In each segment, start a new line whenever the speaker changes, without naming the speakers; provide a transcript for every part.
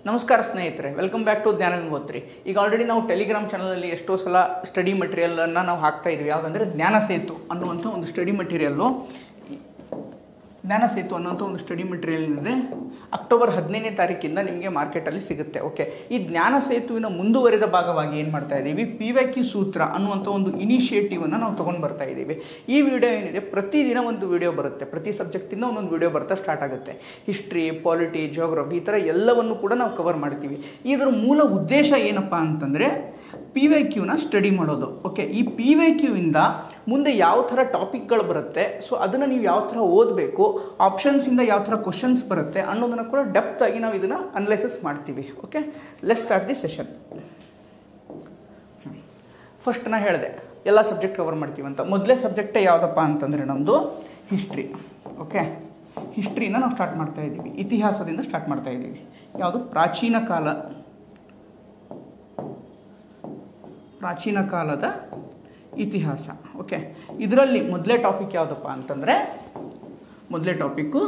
ನಮಸ್ಕಾರ ಸ್ನೇಹಿತರೆ, welcome back to ಜ್ಞಾನ ಗಂಗೋತ್ರಿ. ಈಗ ಆಲ್ರೆಡಿ ನಾವು ಟೆಲಿಗ್ರಾಮ್ ಚಾನಲಲ್ಲಿ ಎಷ್ಟೋ ಸಲ ಸ್ಟಡಿ ಮಟೀರಿಯಲನ್ನು ನಾವು ಹಾಕ್ತಾ ಇದ್ವಿ. ಯಾವುದಂದರೆ ಜ್ಞಾನ ಸೇತು ಅನ್ನುವಂಥ ಒಂದು ಸ್ಟಡಿ ಮಟೀರಿಯಲ್ಲು. ಜ್ಞಾನ ಸೇತು ಅನ್ನೋಂಥ ಒಂದು ಸ್ಟಡಿ ಮಟೀರಿಯಲ್ ಏನಿದೆ ಅಕ್ಟೋಬರ್ 15ನೇ ತಾರೀಕಿಂದ ನಿಮಗೆ ಮಾರ್ಕೆಟಲ್ಲಿ ಸಿಗುತ್ತೆ. ಓಕೆ, ಈ ಜ್ಞಾನ ಸೇತುವಿನ ಮುಂದುವರಿದ ಭಾಗವಾಗಿ ಏನು ಮಾಡ್ತಾ ಇದ್ದೀವಿ, PYQ ಸೂತ್ರ ಅನ್ನುವಂಥ ಒಂದು ಇನಿಷಿಯೇಟಿವನ್ನು ನಾವು ತೊಗೊಂಡು ಬರ್ತಾ ಇದ್ದೀವಿ. ಈ ವಿಡಿಯೋ ಏನಿದೆ ಪ್ರತಿದಿನ ಒಂದು ವಿಡಿಯೋ ಬರುತ್ತೆ, ಪ್ರತಿ ಸಬ್ಜೆಕ್ಟಿಂದ ಒಂದೊಂದು ವಿಡಿಯೋ ಬರ್ತಾ ಸ್ಟಾರ್ಟ್ ಆಗುತ್ತೆ. ಹಿಸ್ಟ್ರಿ, ಪಾಲಿಟಿ, ಜಿಯೋಗ್ರಫಿ ಈ ಥರ ಎಲ್ಲವನ್ನು ಕೂಡ ನಾವು ಕವರ್ ಮಾಡ್ತೀವಿ. ಇದರ ಮೂಲ ಉದ್ದೇಶ ಏನಪ್ಪ ಅಂತಂದರೆ PYQನ ಸ್ಟಡಿ ಮಾಡೋದು. ಓಕೆ, ಈ PYQಯಿಂದ ಮುಂದೆ ಯಾವ ಥರ ಟಾಪಿಕ್ಗಳು ಬರುತ್ತೆ, ಸೊ ಅದನ್ನು ನೀವು ಯಾವ ಥರ ಓದಬೇಕು, ಆಪ್ಷನ್ಸಿಂದ ಯಾವ ಥರ ಕ್ವಶನ್ಸ್ ಬರುತ್ತೆ ಅನ್ನೋದನ್ನು ಕೂಡ ಡೆಪ್ತ್ ಆಗಿ ನಾವು ಇದನ್ನು ಅನಲೈಸಿಸ್ ಮಾಡ್ತೀವಿ. Okay, let's start the session. First ನಾನು ಹೇಳಿದೆ ಎಲ್ಲ ಸಬ್ಜೆಕ್ಟ್ ಕವರ್ ಮಾಡ್ತೀವಿ ಅಂತ. ಮೊದಲೇ ಸಬ್ಜೆಕ್ಟೇ ಯಾವುದಪ್ಪ ಅಂತಂದರೆ ನಮ್ಮದು ಹಿಸ್ಟ್ರಿ. ಓಕೆ, ಹಿಸ್ಟ್ರಿನ ನಾವು ಸ್ಟಾರ್ಟ್ ಮಾಡ್ತಾ ಇದ್ದೀವಿ, ಇತಿಹಾಸದಿಂದ ಸ್ಟಾರ್ಟ್ ಮಾಡ್ತಾ ಇದ್ದೀವಿ. ಯಾವುದು? ಪ್ರಾಚೀನ ಕಾಲದ ಇತಿಹಾಸ. ಓಕೆ, ಇದರಲ್ಲಿ ಮೊದಲೇ ಟಾಪಿಕ್ ಯಾವುದಪ್ಪ ಅಂತಂದರೆ ಮೊದಲೇ ಟಾಪಿಕ್ಕು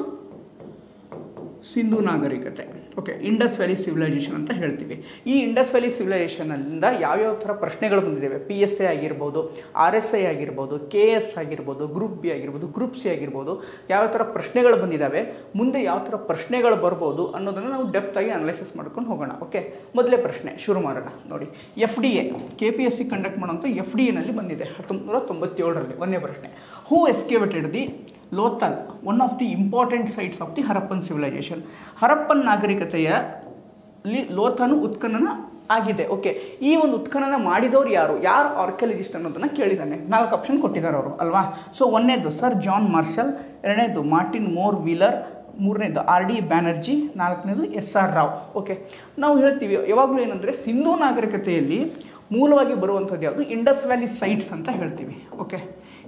ಸಿಂಧೂ ನಾಗರಿಕತೆ. ಓಕೆ, ಇಂಡಸ್ ವ್ಯಾಲಿ ಸಿವಿಲೈಸೇಷನ್ ಅಂತ ಹೇಳ್ತೀವಿ. ಈ ಇಂಡಸ್ ವ್ಯಾಲಿ ಸಿವಿಲೈಸೇಷನಿಂದ ಯಾವ್ಯಾವ ಥರ ಪ್ರಶ್ನೆಗಳು ಬಂದಿದ್ದಾವೆ, PSA ಆಗಿರ್ಬೋದು, RSI ಆಗಿರ್ಬೋದು, KS ಆಗಿರ್ಬೋದು, ಗ್ರೂಪ್ B ಆಗಿರ್ಬೋದು, ಗ್ರೂಪ್ C ಆಗಿರ್ಬೋದು, ಯಾವ ಥರ ಪ್ರಶ್ನೆಗಳು ಬಂದಿದ್ದಾವೆ, ಮುಂದೆ ಯಾವ ಥರ ಪ್ರಶ್ನೆಗಳು ಬರ್ಬೋದು ಅನ್ನೋದನ್ನು ನಾವು ಡೆಪ್ತಾಗಿ ಅನಲೈಸಿಸ್ ಮಾಡ್ಕೊಂಡು ಹೋಗೋಣ. ಓಕೆ, ಮೊದಲೇ ಪ್ರಶ್ನೆ ಶುರು ಮಾಡೋಣ. ನೋಡಿ, FDA KPSC ಕಂಡಕ್ಟ್ ಮಾಡೋಂಥ FDAನಲ್ಲಿ ಬಂದಿದೆ 1997ರಲ್ಲಿ. ಒಂದೇ ಪ್ರಶ್ನೆ, who excavated the Lothal, one of the important sites of the Harappan civilisation. Harappan ನಾಗರಿಕತೆಯಲ್ಲಿ ಲೋಥನು ಉತ್ಖನನ ಆಗಿದೆ. ಓಕೆ, ಈ ಒಂದು ಉತ್ಖನನ ಮಾಡಿದವರು ಯಾರು ಆರ್ಕಿಯಾಲಜಿಸ್ಟ್ ಅನ್ನೋದನ್ನು ಕೇಳಿದ್ದಾನೆ. 4 ಆಪ್ಷನ್ ಕೊಟ್ಟಿದ್ದಾರೆ ಅವರು ಅಲ್ವಾ. ಸೊ ಒಂದನೇದು ಸರ್ ಜಾನ್ ಮಾರ್ಷಲ್, ಎರಡನೇದು ಮಾರ್ಟಿನ್ ಮೋರ್ ವೀಲರ್, ಮೂರನೇದು RD ಬ್ಯಾನರ್ಜಿ, ನಾಲ್ಕನೇದು SR ರಾವ್. ಓಕೆ, ನಾವು ಹೇಳ್ತೀವಿ ಯಾವಾಗಲೂ ಏನಂದರೆ ಸಿಂಧೂ ನಾಗರಿಕತೆಯಲ್ಲಿ ಮೂಲವಾಗಿ ಬರುವಂಥದ್ದು ಯಾವುದು, ಇಂಡಸ್ ವ್ಯಾಲಿ ಸೈಟ್ಸ್ ಅಂತ ಹೇಳ್ತೀವಿ. ಓಕೆ,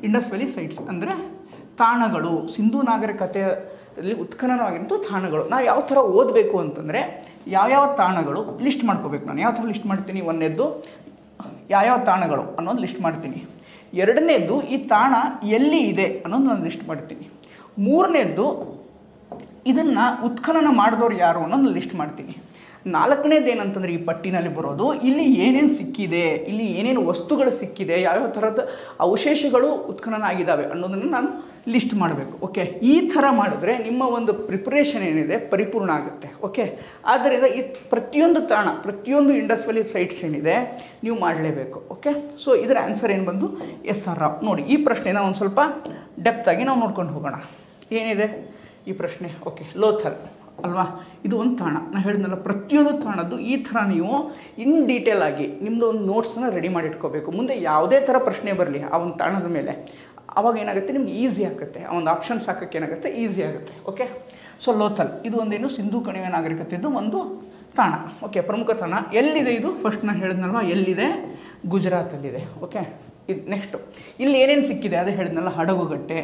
ಇಂಡಸ್ ವ್ಯಾಲಿ ಸೈಟ್ಸ್ ಅಂದರೆ ತಾಣಗಳು. ಸಿಂಧೂ ನಾಗರಿಕತೆಯಲ್ಲಿ ಉತ್ಖನನವಾಗಿಂತ ತಾಣಗಳು. ನಾವು ಯಾವ ಥರ ಓದಬೇಕು ಅಂತಂದರೆ ಯಾವ್ಯಾವ ತಾಣಗಳು ಲಿಸ್ಟ್ ಮಾಡ್ಕೋಬೇಕು. ನಾನು ಯಾವ ಥರ ಲಿಸ್ಟ್ ಮಾಡ್ತೀನಿ, ಒಂದನೇದ್ದು ಯಾವ್ಯಾವ ತಾಣಗಳು ಅನ್ನೋದು ಲಿಸ್ಟ್ ಮಾಡ್ತೀನಿ. ಎರಡನೇದ್ದು ಈ ತಾಣ ಎಲ್ಲಿ ಇದೆ ಅನ್ನೋದು ನಾನು ಲಿಸ್ಟ್ ಮಾಡ್ತೀನಿ. ಮೂರನೇದ್ದು ಇದನ್ನು ಉತ್ಖನನ ಮಾಡಿದವ್ರು ಯಾರು ಅನ್ನೋದು ಲಿಸ್ಟ್ ಮಾಡ್ತೀನಿ. ನಾಲ್ಕನೇದು ಏನಂತಂದರೆ ಈ ಪಟ್ಟಿನಲ್ಲಿ ಬರೋದು ಇಲ್ಲಿ ಏನೇನು ಸಿಕ್ಕಿದೆ, ಇಲ್ಲಿ ಏನೇನು ವಸ್ತುಗಳು ಸಿಕ್ಕಿದೆ, ಯಾವ್ಯಾವ ಥರದ ಅವಶೇಷಗಳು ಉತ್ಖನನ ಆಗಿದ್ದಾವೆ ಅನ್ನೋದನ್ನು ನಾನು ಲಿಸ್ಟ್ ಮಾಡಬೇಕು. ಓಕೆ, ಈ ಥರ ಮಾಡಿದ್ರೆ ನಿಮ್ಮ ಒಂದು ಪ್ರಿಪ್ರೇಷನ್ ಏನಿದೆ ಪರಿಪೂರ್ಣ ಆಗುತ್ತೆ. ಓಕೆ, ಆದ್ದರಿಂದ ಈ ಪ್ರತಿಯೊಂದು ತಾಣ, ಪ್ರತಿಯೊಂದು ಇಂಡಸ್ ವ್ಯಾಲಿ ಸೈಟ್ಸ್ ಏನಿದೆ ನೀವು ಮಾಡಲೇಬೇಕು. ಓಕೆ, ಸೊ ಇದರ ಆನ್ಸರ್ ಏನು ಬಂದು SR ರಾವ್. ನೋಡಿ, ಈ ಪ್ರಶ್ನೆನ ಒಂದು ಸ್ವಲ್ಪ ಡೆಪ್ತಾಗಿ ನಾವು ನೋಡ್ಕೊಂಡು ಹೋಗೋಣ. ಏನಿದೆ ಈ ಪ್ರಶ್ನೆ? ಓಕೆ, ಲೋಥಲ್ ಅಲ್ವಾ, ಇದು ಒಂದು ತಾಣ. ನಾನು ಹೇಳಿದ್ನಲ್ಲ, ಪ್ರತಿಯೊಂದು ತಾಣದ್ದು ಈ ಥರ ನೀವು ಇನ್ ಡೀಟೇಲ್ ಆಗಿ ನಿಮ್ಮದು ಒಂದು ನೋಟ್ಸನ್ನು ರೆಡಿ ಮಾಡಿ ಇಟ್ಕೋಬೇಕು. ಮುಂದೆ ಯಾವುದೇ ಥರ ಪ್ರಶ್ನೆ ಬರಲಿ ಆ ಒಂದು ತಾಣದ ಮೇಲೆ, ಆವಾಗ ಏನಾಗುತ್ತೆ ನಿಮ್ಗೆ ಈಸಿ ಆಗುತ್ತೆ, ಆ ಒಂದು ಆಪ್ಷನ್ಸ್ ಹಾಕೋಕ್ಕೆ ಏನಾಗುತ್ತೆ ಈಸಿ ಆಗುತ್ತೆ. ಓಕೆ, ಸೊ ಲೋಥಲ್ ಇದು ಒಂದೇನು ಸಿಂಧೂ ಕಣಿವೆ ನಾಗರಿಕತೆದು ಒಂದು ತಾಣ. ಓಕೆ, ಪ್ರಮುಖ ತಾಣ. ಎಲ್ಲಿದೆ ಇದು? ಫಸ್ಟ್ ನಾನು ಹೇಳಿದ್ನಲ್ವ, ಎಲ್ಲಿದೆ? ಗುಜರಾತಲ್ಲಿದೆ. ಓಕೆ, ಇದು ನೆಕ್ಸ್ಟು ಇಲ್ಲಿ ಏನೇನು ಸಿಕ್ಕಿದೆ ಅದೇ ಹೇಳಿದ್ನಲ್ಲ, ಹಡಗುಗಟ್ಟೆ,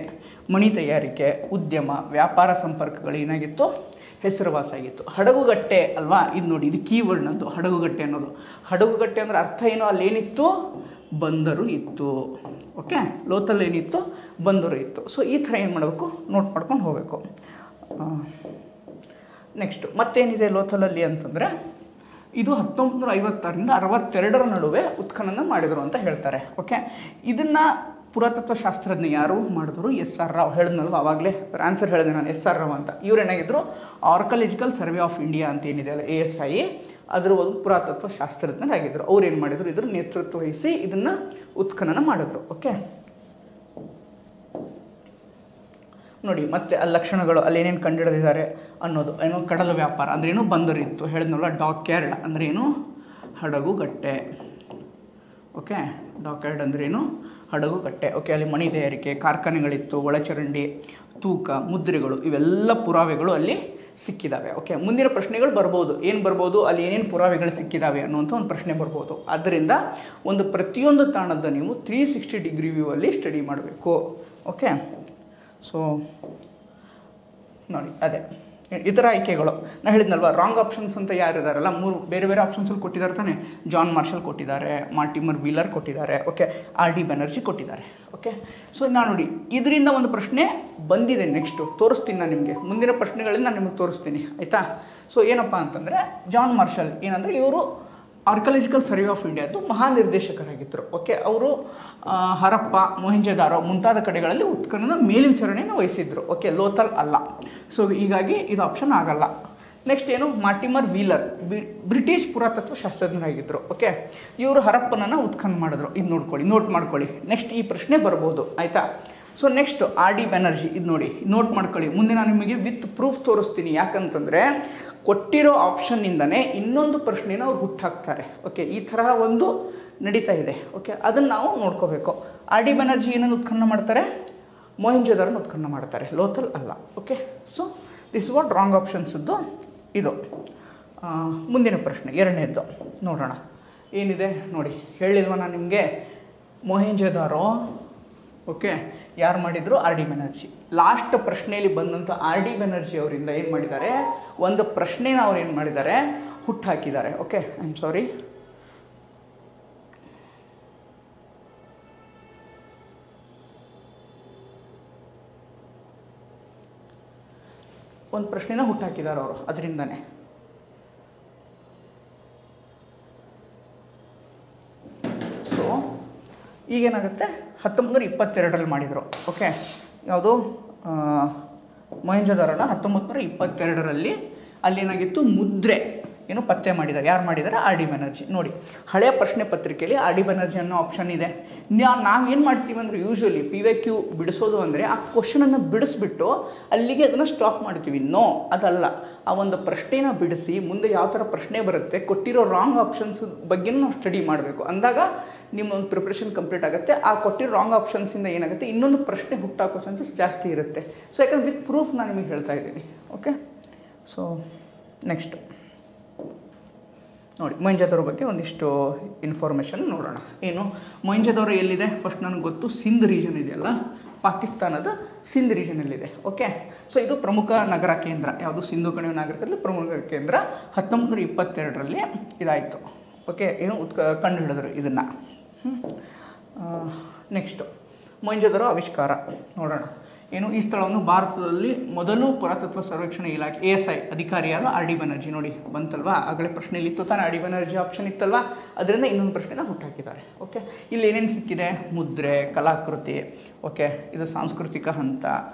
ಮಣಿ ತಯಾರಿಕೆ, ಉದ್ಯಮ, ವ್ಯಾಪಾರ ಸಂಪರ್ಕಗಳು ಏನಾಗಿತ್ತು, ಹೆಸರುವಾಸಾಗಿತ್ತು. ಹಡಗುಗಟ್ಟೆ ಅಲ್ವಾ, ಇದು ನೋಡಿ, ಇದು ಕೀವರ್ಡ್ನದ್ದು ಹಡಗುಗಟ್ಟೆ ಅನ್ನೋದು. ಹಡಗುಗಟ್ಟೆ ಅಂದರೆ ಅರ್ಥ ಏನು, ಅಲ್ಲೇನಿತ್ತು, ಬಂದರು ಇತ್ತು. ಓಕೆ, ಲೋಥಲ್ ಏನಿತ್ತು, ಬಂದರು ಇತ್ತು. ಸೊ ಈ ಥರ ಏನು ಮಾಡಬೇಕು, ನೋಟ್ ಮಾಡ್ಕೊಂಡು ಹೋಗಬೇಕು. ನೆಕ್ಸ್ಟು ಮತ್ತೇನಿದೆ ಲೋಥಲಲ್ಲಿ ಅಂತಂದರೆ, ಇದು 1956ರಿಂದ 62ರ ನಡುವೆ ಉತ್ಖನನ ಮಾಡಿದರು ಅಂತ ಹೇಳ್ತಾರೆ. ಓಕೆ, ಇದನ್ನು ಪುರಾತತ್ವ ಶಾಸ್ತ್ರಜ್ಞ ಯಾರು ಮಾಡಿದ್ರು? SR ರಾವ್. ಹೇಳಿದ್ನಲ್ವ ಆವಾಗಲೇ ಆನ್ಸರ್ ಹೇಳಿದೆ ನಾನು, SR ರಾವ್ ಅಂತ. ಇವ್ರು ಏನಾಗಿದ್ರು, ಆರ್ಕಿಯಾಲಜಿಕಲ್ ಸರ್ವೆ ಆಫ್ ಇಂಡಿಯಾ ಅಂತ ಏನಿದೆ ಅಲ್ಲ, ASI, ಅದರ ಒಂದು ಪುರಾತತ್ವ ಶಾಸ್ತ್ರಜ್ಞರಾಗಿದ್ದರು. ಅವ್ರು ಏನು ಮಾಡಿದರು, ಇದ್ರ ನೇತೃತ್ವ ವಹಿಸಿ ಇದನ್ನು ಉತ್ಖನನ ಮಾಡಿದ್ರು. ಓಕೆ, ನೋಡಿ ಮತ್ತೆ ಅಲ್ಲಿ ಲಕ್ಷಣಗಳು, ಅಲ್ಲಿ ಏನೇನು ಕಂಡುಹಿಡಿದಿದ್ದಾರೆ ಅನ್ನೋದು. ಏನೋ ಕಡಲ ವ್ಯಾಪಾರ ಅಂದ್ರೇನು, ಬಂದರಿತ್ತು. ಹೇಳಿದ್ನಲ್ಲ, ಡಾಕ್ಯಾರ್ಡ್ ಅಂದ್ರೇನು, ಹಡಗುಗಟ್ಟೆ. ಓಕೆ, ಡಾಕ್ಯಾರ್ಡ್ ಅಂದ್ರೇನು, ಹಡಗುಗಟ್ಟೆ. ಓಕೆ, ಅಲ್ಲಿ ಮಣಿ ತಯಾರಿಕೆ, ಕಾರ್ಖಾನೆಗಳಿತ್ತು, ಒಳಚರಂಡಿ, ತೂಕ, ಮುದ್ರೆಗಳು, ಇವೆಲ್ಲ ಪುರಾವೆಗಳು ಅಲ್ಲಿ ಸಿಕ್ಕಿದ್ದಾವೆ. ಓಕೆ, ಮುಂದಿನ ಪ್ರಶ್ನೆಗಳು ಬರ್ಬೋದು. ಏನು ಬರ್ಬೋದು, ಅಲ್ಲಿ ಏನೇನು ಪುರಾವೆಗಳು ಸಿಕ್ಕಿದ್ದಾವೆ ಅನ್ನುವಂಥ ಒಂದು ಪ್ರಶ್ನೆ ಬರ್ಬೋದು. ಆದ್ದರಿಂದ ಒಂದು ಪ್ರತಿಯೊಂದು ತಾಣದ ನೀವು 360 ಡಿಗ್ರಿ ವ್ಯೂ ಅಲ್ಲಿ ಸ್ಟಡಿ ಮಾಡಬೇಕು. ಓಕೆ, ಸೊ ನೋಡಿ ಅದೇ ಇತರ ಆಯ್ಕೆಗಳು. ನಾನು ಹೇಳಿದ್ನಲ್ವ, ರಾಂಗ್ ಆಪ್ಷನ್ಸ್ ಅಂತ ಯಾರಿದಾರಲ್ಲ, 3 ಬೇರೆ ಬೇರೆ ಆಪ್ಷನ್ಸಲ್ಲಿ ಕೊಟ್ಟಿದ್ದಾರೆ ತಾನೆ. ಜಾನ್ ಮಾರ್ಷಲ್ ಕೊಟ್ಟಿದ್ದಾರೆ, ಮಾರ್ಟಿಮರ್ ವೀಲರ್ ಕೊಟ್ಟಿದ್ದಾರೆ, ಓಕೆ, RD ಬ್ಯಾನರ್ಜಿ ಕೊಟ್ಟಿದ್ದಾರೆ. ಓಕೆ, ಸೊ ನಾನು ನೋಡಿ ಇದರಿಂದ ಒಂದು ಪ್ರಶ್ನೆ ಬಂದಿದೆ. ನೆಕ್ಸ್ಟು ತೋರಿಸ್ತೀನಿ ನಾನು ನಿಮಗೆ, ಮುಂದಿನ ಪ್ರಶ್ನೆಗಳಿಂದ ನಾನು ನಿಮಗೆ ತೋರಿಸ್ತೀನಿ, ಆಯಿತಾ. ಸೊ ಏನಪ್ಪ ಅಂತಂದರೆ ಜಾನ್ ಮಾರ್ಷಲ್ ಏನಂದರೆ ಇವರು ಆರ್ಕಿಯಾಲಜಿಕಲ್ ಸರ್ವೆ ಆಫ್ ಇಂಡಿಯಾದ್ದು ಮಹಾನಿರ್ದೇಶಕರಾಗಿದ್ದರು. ಓಕೆ, ಅವರು ಹರಪ್ಪ, ಮೊಹೆಂಜೊದಾರೋ ಮುಂತಾದ ಕಡೆಗಳಲ್ಲಿ ಉತ್ಖನನ ಮೇಲ್ವಿಚಾರಣೆಯನ್ನು ವಹಿಸಿದ್ರು. ಓಕೆ, ಲೋಥಲ್ ಅಲ್ಲ. ಸೊ ಹೀಗಾಗಿ ಇದು ಆಪ್ಷನ್ ಆಗಲ್ಲ. ನೆಕ್ಸ್ಟ್ ಏನು, ಮಾರ್ಟಿಮರ್ ವೀಲರ್ ಬ್ರಿಟಿಷ್ ಪುರಾತತ್ವ ಶಾಸ್ತ್ರಜ್ಞರಾಗಿದ್ದರು. ಓಕೆ, ಇವರು ಹರಪ್ಪನನ್ನು ಉತ್ಖನನ ಮಾಡಿದ್ರು. ಇದು ನೋಡ್ಕೊಳ್ಳಿ, ನೋಟ್ ಮಾಡ್ಕೊಳ್ಳಿ. ನೆಕ್ಸ್ಟ್ ಈ ಪ್ರಶ್ನೆ ಬರ್ಬೋದು, ಆಯಿತಾ. So next R D Banerjee, ಇದು ನೋಡಿ, ನೋಟ್ ಮಾಡ್ಕೊಳ್ಳಿ. ಮುಂದೆ ನಾನು ನಿಮಗೆ ವಿತ್ ಪ್ರೂಫ್ ತೋರಿಸ್ತೀನಿ. ಯಾಕಂತಂದರೆ ಕೊಟ್ಟಿರೋ ಆಪ್ಷನ್ನಿಂದನೇ ಇನ್ನೊಂದು ಪ್ರಶ್ನೆನ ಅವ್ರು ಹುಟ್ಟಾಕ್ತಾರೆ. ಓಕೆ, ಈ ಥರ ಒಂದು ನಡೀತಾ ಇದೆ. ಓಕೆ, ಅದನ್ನು ನಾವು ನೋಡ್ಕೋಬೇಕು. ಆರ್ ಡಿ ಬ್ಯಾನರ್ಜಿ ಏನನ್ನು ಉತ್ಖನನ ಮಾಡ್ತಾರೆ, ಮೊಹೆಂಜೊದಾರೋನ ಉತ್ಖನನ ಮಾಡ್ತಾರೆ, ಲೋಥಲ್ ಅಲ್ಲ. Okay, so this what wrong ಆಪ್ಷನ್ಸದ್ದು ಇದು. ಮುಂದಿನ ಪ್ರಶ್ನೆ ಎರಡನೇದ್ದು ನೋಡೋಣ ಏನಿದೆ ನೋಡಿ. ಹೇಳಿಲ್ವ ನಾನು ನಿಮಗೆ, ಮೊಹೆಂಜೊದಾರೋ ಓಕೆ ಯಾರು ಮಾಡಿದರು, ಆರ್ ಡಿ ಬ್ಯಾನರ್ಜಿ. ಲಾಸ್ಟ್ ಪ್ರಶ್ನೆಯಲ್ಲಿ ಬಂದಂಥ ಆರ್ ಡಿ ಬ್ಯಾನರ್ಜಿ ಅವರಿಂದ ಏನು ಮಾಡಿದ್ದಾರೆ, ಒಂದು ಪ್ರಶ್ನೆನ ಅವ್ರು ಏನು ಮಾಡಿದ್ದಾರೆ, ಹುಟ್ಟಾಕಿದ್ದಾರೆ. Okay, I am sorry. ಒಂದು ಪ್ರಶ್ನೆನ ಹುಟ್ಟಾಕಿದ್ದಾರೆ ಅವರು, ಅದರಿಂದನೇ. ಸೊ ಈಗೇನಾಗುತ್ತೆ, 1922ರಲ್ಲಿ ಮಾಡಿದರು. ಓಕೆ, ಯಾವುದು ಮೊಹೆಂಜೊದಾರೋನ 1922ರಲ್ಲಿ ಅಲ್ಲೇನಾಗಿತ್ತು, ಮುದ್ರೆ ಏನು ಪತ್ತೆ ಮಾಡಿದ್ದಾರೆ. ಯಾರು ಮಾಡಿದ್ದಾರೆ, ಆರ್ ಡಿ ಬ್ಯಾನರ್ಜಿ. ನೋಡಿ, ಹಳೆಯ ಪ್ರಶ್ನೆ ಪತ್ರಿಕೆಯಲ್ಲಿ ಆರ್ ಡಿ ಬ್ಯಾನರ್ಜಿ ಅನ್ನೋ ಆಪ್ಷನ್ ಇದೆ. ನಾವೇನು ಮಾಡ್ತೀವಿ ಅಂದರೆ, ಯೂಶ್ವಲಿ PYQ ಬಿಡಿಸೋದು ಅಂದರೆ ಆ ಕ್ವಶನನ್ನು ಬಿಡಿಸ್ಬಿಟ್ಟು ಅಲ್ಲಿಗೆ ಅದನ್ನು ಸ್ಟಾಪ್ ಮಾಡ್ತೀವಿ. ನೋ, ಅದಲ್ಲ. ಆ ಒಂದು ಪ್ರಶ್ನೆನ ಬಿಡಿಸಿ ಮುಂದೆ ಯಾವ ಥರ ಪ್ರಶ್ನೆ ಬರುತ್ತೆ, ಕೊಟ್ಟಿರೋ ರಾಂಗ್ ಆಪ್ಷನ್ಸ್ ಬಗ್ಗೆ ನಾವು ಸ್ಟಡಿ ಮಾಡಬೇಕು. ಅಂದಾಗ ನಿಮ್ಮ ಒಂದು ಪ್ರಿಪ್ರೇಷನ್ ಕಂಪ್ಲೀಟ್ ಆಗುತ್ತೆ. ಆ ಕೊಟ್ಟಿರೋ ರಾಂಗ್ ಆಪ್ಷನ್ಸಿಂದ ಏನಾಗುತ್ತೆ, ಇನ್ನೊಂದು ಪ್ರಶ್ನೆ ಹುಟ್ಟಾಕೋ ಚಾನ್ಸಸ್ ಜಾಸ್ತಿ ಇರುತ್ತೆ. ಸೊ ಯಾಕಂದ್ರೆ ವಿತ್ ಪ್ರೂಫ್ ನಾನು ನಿಮಗೆ ಹೇಳ್ತಾ ಇದ್ದೀನಿ. ಓಕೆ, ಸೊ ನೆಕ್ಸ್ಟ್ ನೋಡಿ, ಮೊಹೆಂಜೊದಾರೋ ಬಗ್ಗೆ ಒಂದಿಷ್ಟು ಇನ್ಫಾರ್ಮೇಷನ್ ನೋಡೋಣ. ಏನು, ಮೊಹೆಂಜೊದಾರೋ ಎಲ್ಲಿದೆ, ಫಸ್ಟ್ ನನಗೆ ಗೊತ್ತು, ಸಿಂಧ್ ರೀಜನ್ ಇದೆಯಲ್ಲ, ಪಾಕಿಸ್ತಾನದ ಸಿಂಧ್ ರೀಜನಲ್ಲಿದೆ. ಓಕೆ, ಸೊ ಇದು ಪ್ರಮುಖ ನಗರ ಕೇಂದ್ರ. ಯಾವುದು, ಸಿಂಧು ಕಣಿವೆ ನಾಗರಿಕದಲ್ಲಿ ಪ್ರಮುಖ ಕೇಂದ್ರ. 1922ರಲ್ಲಿ ಇದಾಯಿತು. ಓಕೆ, ಏನು ಕಂಡು ಹಿಡಿದ್ರು ಇದನ್ನು. ನೆಕ್ಸ್ಟು ಮೊಹೆಂಜೊದಾರೋ ಆವಿಷ್ಕಾರ ನೋಡೋಣ. ಏನು, ಈ ಸ್ಥಳವನ್ನು ಭಾರತದಲ್ಲಿ ಮೊದಲು ಪುರಾತತ್ವ ಸರ್ವೇಕ್ಷಣೆ ಇಲಾಖೆ ASI ಅಧಿಕಾರಿ ಯಾರು, ಆರ್ ಡಿ ಬ್ಯಾನರ್ಜಿ. ನೋಡಿ ಬಂತಲ್ವಾ, ಆಗಲೇ ಪ್ರಶ್ನೆಯಲ್ಲಿ ಇತ್ತು ತಾನೇ, ಆರ್ ಡಿ ಬ್ಯಾನರ್ಜಿ ಆಪ್ಷನ್ ಇತ್ತಲ್ವಾ, ಅದರಿಂದ ಇನ್ನೊಂದು ಪ್ರಶ್ನೆನ ಹುಟ್ಟಾಕಿದ್ದಾರೆ. ಓಕೆ, ಇಲ್ಲಿ ಏನೇನು ಸಿಕ್ಕಿದೆ, ಮುದ್ರೆ, ಕಲಾಕೃತಿ. ಓಕೆ, ಇದು ಸಾಂಸ್ಕೃತಿಕ ಹಂತ,